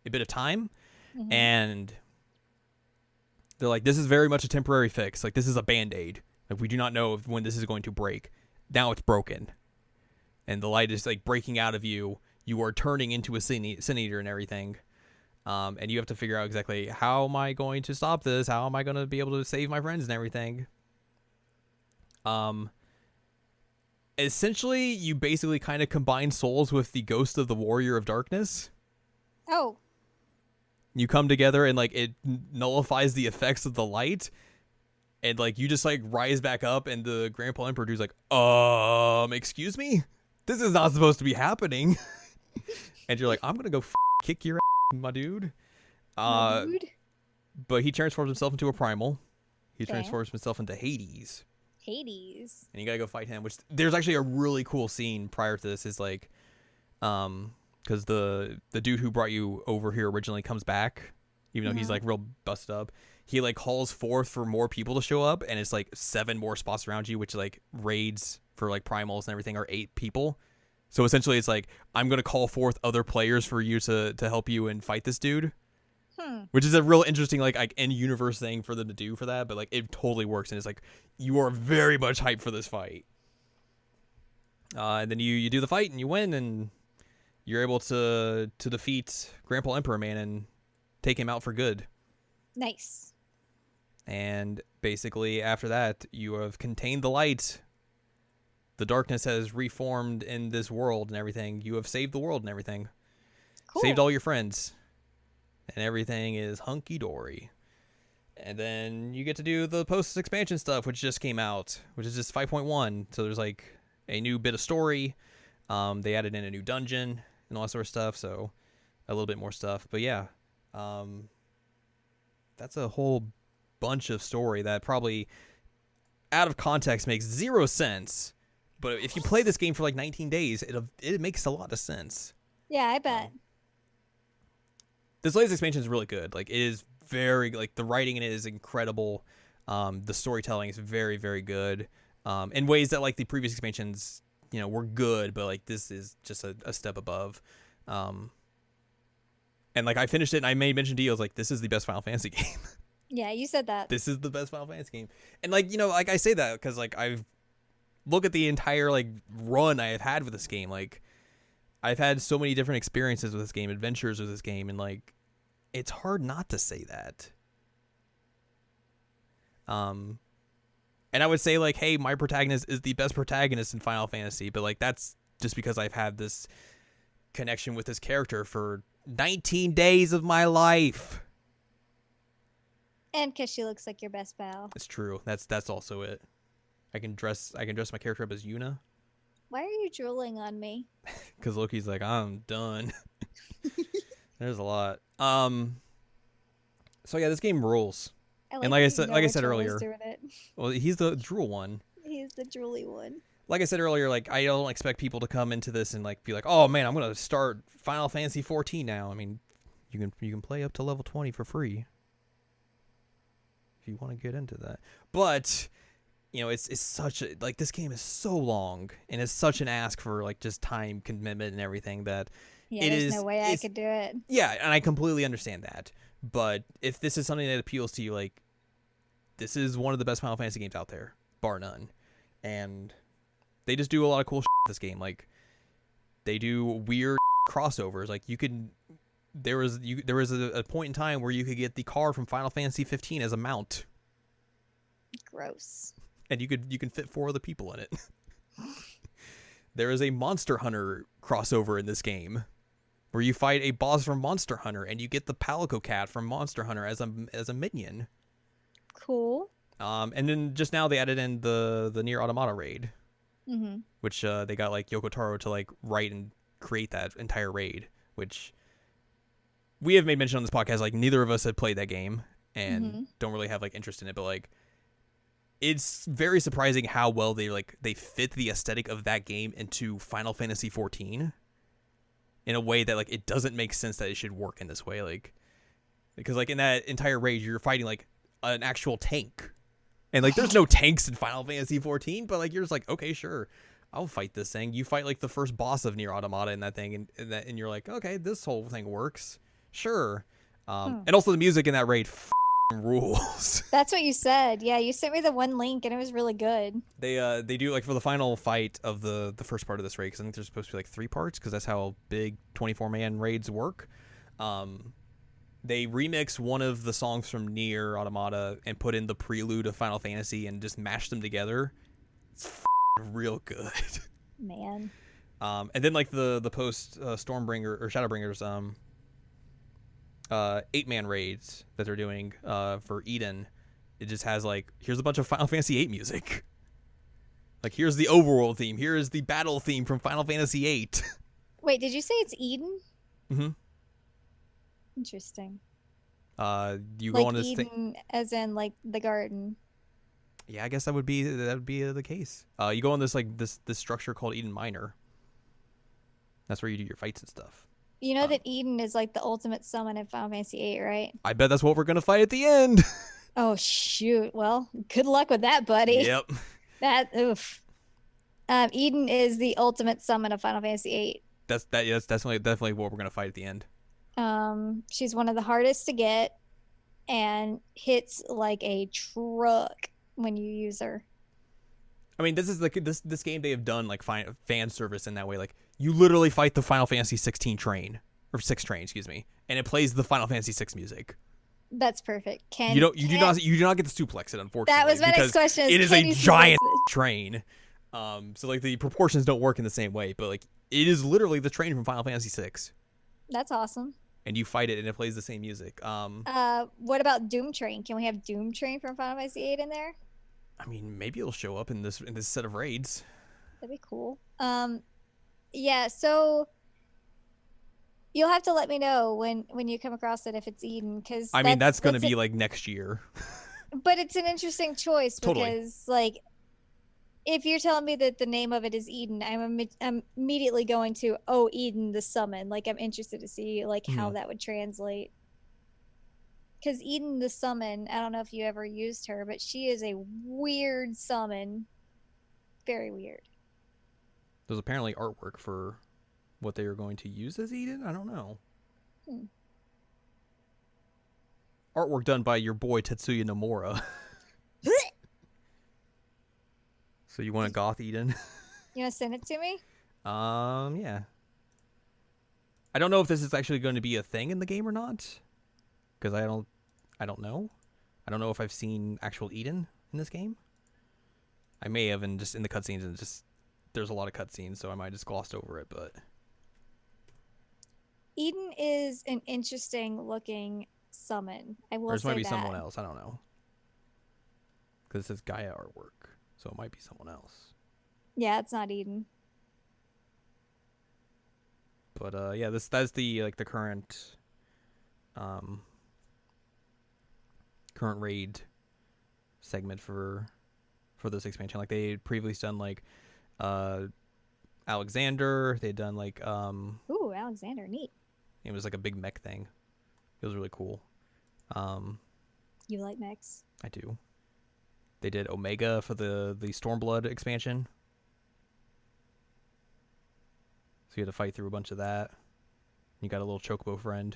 bit of time. Mm-hmm. And they're like, "This is very much a temporary fix. Like this is a band-aid. Like we do not know when this is going to break. Now it's broken. And the light is like breaking out of you. You are turning into a Sin Eater and everything." And you have to figure out exactly, how am I going to stop this? How am I going to be able to save my friends and everything? Essentially, you basically kind of combine souls with the ghost of the Warrior of Darkness. Oh. You come together and like it nullifies the effects of the light, and like you just like rise back up, and the Grandpa Emperor dude's like, excuse me? This is not supposed to be happening. And you're like, I'm gonna go kick your ass, my dude. My dude. But he transforms himself into a primal. He Okay. transforms himself into Hades. Hades. And you gotta go fight him, which there's actually a really cool scene prior to this, is like, because the dude who brought you over here originally comes back, even though he's like real busted up. He like calls forth for more people to show up, and it's like 7 more spots around you, which like raids for like primals and everything are 8 people. So essentially it's like, I'm gonna call forth other players for you to help you and fight this dude. Which is a real interesting like in-universe thing for them to do for that, but like it totally works, and it's like you are very much hyped for this fight. And then you do the fight and you win, and you're able to defeat Grandpa Emperor Man and take him out for good. Nice. And basically after that, you have contained the light. The darkness has reformed in this world and everything. You have saved the world and everything. Cool. Saved all your friends. And everything is hunky-dory. And then you get to do the post-expansion stuff, which just came out, which is just 5.1. So there's like a new bit of story. They added in a new dungeon and all that sort of stuff. So a little bit more stuff. But yeah, that's a whole bunch of story that probably out of context makes 0 sense. But if you play this game for like 19 days, it makes a lot of sense. Yeah, I bet. This latest expansion is really good. Like, it is very, like, the writing in it is incredible. The storytelling is very, very good. In ways that, like, the previous expansions, you know, were good, but, like, this is just a step above. And, like, I finished it, and I made mention to you, I was like, this is the best Final Fantasy game. Yeah, you said that. This is the best Final Fantasy game. And, like, you know, like, I say that because, like, look at the entire, like, run I have had with this game. Like, I've had so many different experiences with this game, adventures with this game, and, like, it's hard not to say that. And I would say, like, hey, my protagonist is the best protagonist in Final Fantasy, but, like, that's just because I've had this connection with this character for 19 days of my life. And because she looks like your best pal. It's true. That's also it. I can dress my character up as Yuna. Why are you drooling on me? Because Loki's like, I'm done. There's a lot. So yeah, this game rules. And like I said earlier, well, he's the drool one. He's the drooly one. Like I said earlier, like I don't expect people to come into this and like be like, oh man, I'm gonna start Final Fantasy 14 now. I mean, you can play up to level 20 for free if you want to get into that. But you know, it's such a, like, this game is so long and it's such an ask for like just time commitment and everything that there's no way I could do it. Yeah, and I completely understand that. But if this is something that appeals to you, like, this is one of the best Final Fantasy games out there, bar none. And they just do a lot of cool shit with this game. Like, they do weird crossovers. Like, there was a point in time where you could get the car from Final Fantasy 15 as a mount. Gross. And you can fit 4 other people in it. There is a Monster Hunter crossover in this game where you fight a boss from Monster Hunter and you get the Palico Cat from Monster Hunter as a minion. Cool. And then just now they added in the Nier Automata raid, which they got like Yoko Taro to like write and create that entire raid, which we have made mention on this podcast. Like, neither of us had played that game and don't really have like interest in it, but like, it's very surprising how well they fit the aesthetic of that game into Final Fantasy 14 in a way that like it doesn't make sense that it should work in this way. Like, because like in that entire raid you're fighting like an actual tank, and like there's no tanks in Final Fantasy 14, but like you're just like, okay, sure, I'll fight this thing. You fight like the first boss of Nier Automata in that thing, and you're like, okay, this whole thing works, sure. And also the music in that raid rules. That's what you said. Yeah, you sent me the one link and it was really good. They do like for the final fight of the first part of this raid, because I think there's supposed to be like 3 parts because that's how big 24-man raids work. they remix one of the songs from Nier Automata and put in the prelude of Final Fantasy and just mashed them together. It's real good. Man. And then like the post Stormbringer or Shadowbringers 8-man raids that they're doing for Eden, it just has like, here's a bunch of Final Fantasy VIII music. Like, here's the overworld theme. Here is the battle theme from Final Fantasy VIII. Wait, did you say it's Eden? Mm-hmm. Interesting. You like go on this Eden, as in like the garden. Yeah, I guess that would be the case. You go on this like this structure called Eden Minor. That's where you do your fights and stuff. You know that Eden is like the ultimate summon in Final Fantasy VIII, right? I bet that's what we're gonna fight at the end. Oh shoot! Well, good luck with that, buddy. Yep. That oof. Eden is the ultimate summon of Final Fantasy VIII. That's definitely what we're gonna fight at the end. She's one of the hardest to get, and hits like a truck when you use her. I mean, this is like this game they have done like fan service in that way. Like, you literally fight the Final Fantasy 16 train or 6 train, excuse me, and it plays the Final Fantasy 6 music. That's perfect. You do not get to suplex it, unfortunately. That was my next question. It is a giant train. So like the proportions don't work in the same way, but like it is literally the train from Final Fantasy 6. That's awesome. And you fight it, and it plays the same music. What about Doom Train? Can we have Doom Train from Final Fantasy VIII in there? I mean, maybe it'll show up in this set of raids. That'd be cool. Yeah. So you'll have to let me know when you come across it if it's Eden, because I mean that's going to be like next year. But it's an interesting choice because Totally. like, if you're telling me that the name of it is Eden, I'm immediately going to Eden the summon. Like, I'm interested to see like how that would translate. Because Eden the summon, I don't know if you ever used her, but she is a weird summon. Very weird. There's apparently artwork for what they are going to use as Eden. I don't know. Artwork done by your boy Tetsuya Nomura. So you want a goth Eden? You want to send it to me? Yeah. I don't know if this is actually going to be a thing in the game or not, because I don't know. I don't know if I've seen actual Eden in this game. I may have, and just in the cutscenes, and just there's a lot of cutscenes, so I might just glossed over it. But Eden is an interesting looking summon. I will say that. There might be someone else. I don't know, because it says Gaia artwork, so it might be someone else. Yeah, it's not Eden. But yeah, that's the like the current current raid segment for this expansion. Like, they had previously done like Alexander. They'd done like Ooh, Alexander, neat. it was like a big mech thing. It was really cool. You like mechs? I do. They did Omega for the Stormblood expansion. So you had to fight through a bunch of that. You got a little chocobo friend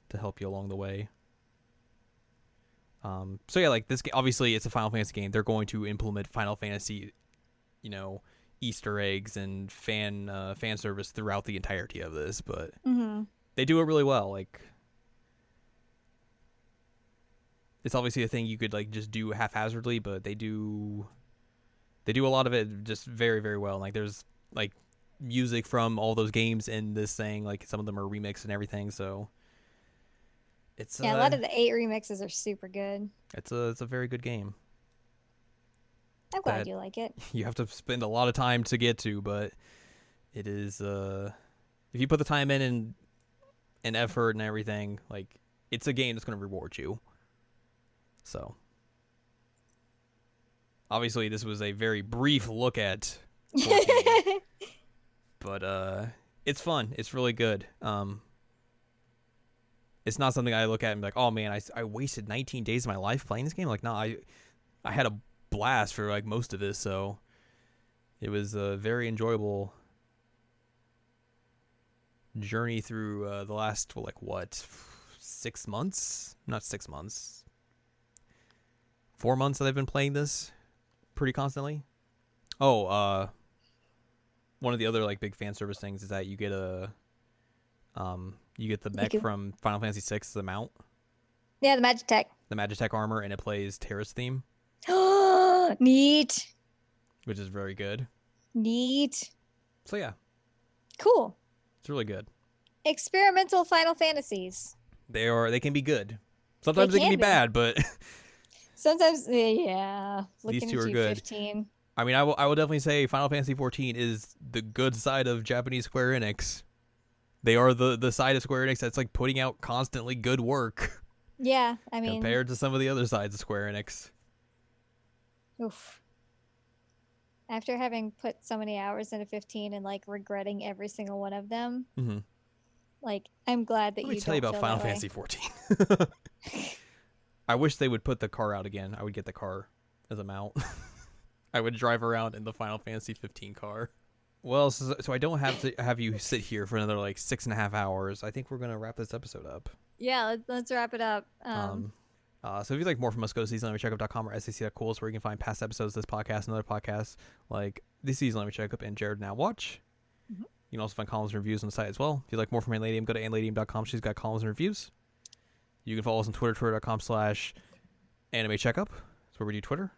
to help you along the way. So yeah, like this game, obviously it's a Final Fantasy game. They're going to implement Final Fantasy, Easter eggs and fan service throughout the entirety of this, but they do it really well. Like, it's obviously a thing you could like just do haphazardly, but they do a lot of it just very, very well. Like, there's like music from all those games in this thing. Like, some of them are remixed and everything, so it's a lot of the 8 remixes are super good. It's a very good game. I'm glad you like it. You have to spend a lot of time to get to, but it is if you put the time in and effort and everything, like, it's a game that's going to reward you. So obviously this was a very brief look at 14, but it's fun. It's really good. It's not something I look at and be like, oh man, I wasted 19 days of my life playing this game. Like, no, I had a blast for like most of this, so it was a very enjoyable journey through the last 6 months? Not 6 months. 4 months that I've been playing this pretty constantly. Oh, one of the other like big fan service things is that you get You get the mech from Final Fantasy VI, the mount. Yeah, the Magitech. The Magitech armor, and it plays Terra's theme. Neat. Which is very good. Neat. So yeah. Cool. It's really good. Experimental Final Fantasies. They can be good. Sometimes they can be bad, but sometimes, yeah. These two are good. 15. I mean, I will definitely say Final Fantasy XIV is the good side of Japanese Square Enix. They are the side of Square Enix that's like putting out constantly good work. Yeah, I mean, compared to some of the other sides of Square Enix. Oof. After having put so many hours into 15 and like regretting every single one of them, like I'm glad that you. Let me tell you about Final Fantasy 14. I wish they would put the car out again. I would get the car as a mount. I would drive around in the Final Fantasy 15 car. Well, so I don't have to have you sit here for another like 6.5 hours. I think we're gonna wrap this episode up. Yeah, let's wrap it up. So if you'd like more from us, go to seasonallycheckup.com or sac.cool, where you can find past episodes of this podcast and other podcasts like the Season Let Me Checkup and Jared Now Watch. You can also find columns and reviews on the site as well. If you'd like more from Anladium, go to anladium.com. She's got columns and reviews. You can follow us on Twitter, twitter.com/animecheckup. That's where we do Twitter.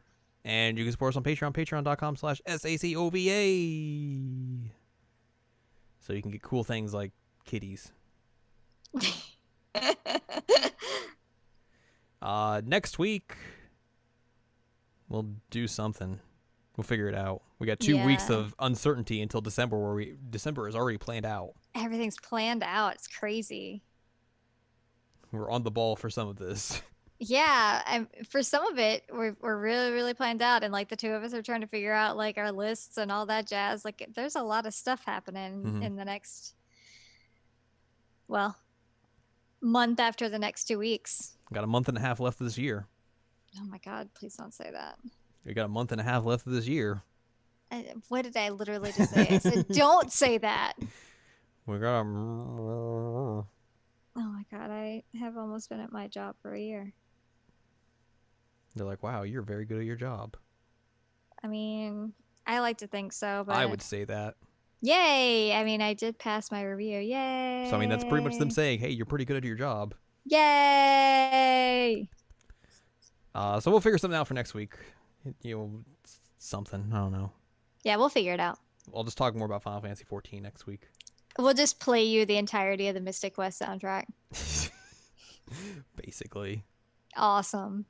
And you can support us on Patreon, patreon.com/SACOVA. So you can get cool things like kitties. Next week, we'll do something. We'll figure it out. We got 2 weeks of uncertainty until December, where December is already planned out. Everything's planned out. It's crazy. We're on the ball for some of this. Yeah, for some of it, we're really, really planned out, and like the two of us are trying to figure out like our lists and all that jazz. Like, there's a lot of stuff happening in the next, month after the next 2 weeks. Got a month and a half left of this year. Oh my God! Please don't say that. We got a month and a half left of this year. What did I literally just say? I said, don't say that. We got. Oh my God! I have almost been at my job for a year. They're like, wow, you're very good at your job. I mean, I like to think so, but I would say that. Yay! I mean, I did pass my review. Yay! So I mean, that's pretty much them saying, hey, you're pretty good at your job. Yay! So we'll figure something out for next week. Something. I don't know. Yeah, we'll figure it out. I'll just talk more about Final Fantasy 14 next week. We'll just play you the entirety of the Mystic West soundtrack. Basically. Awesome.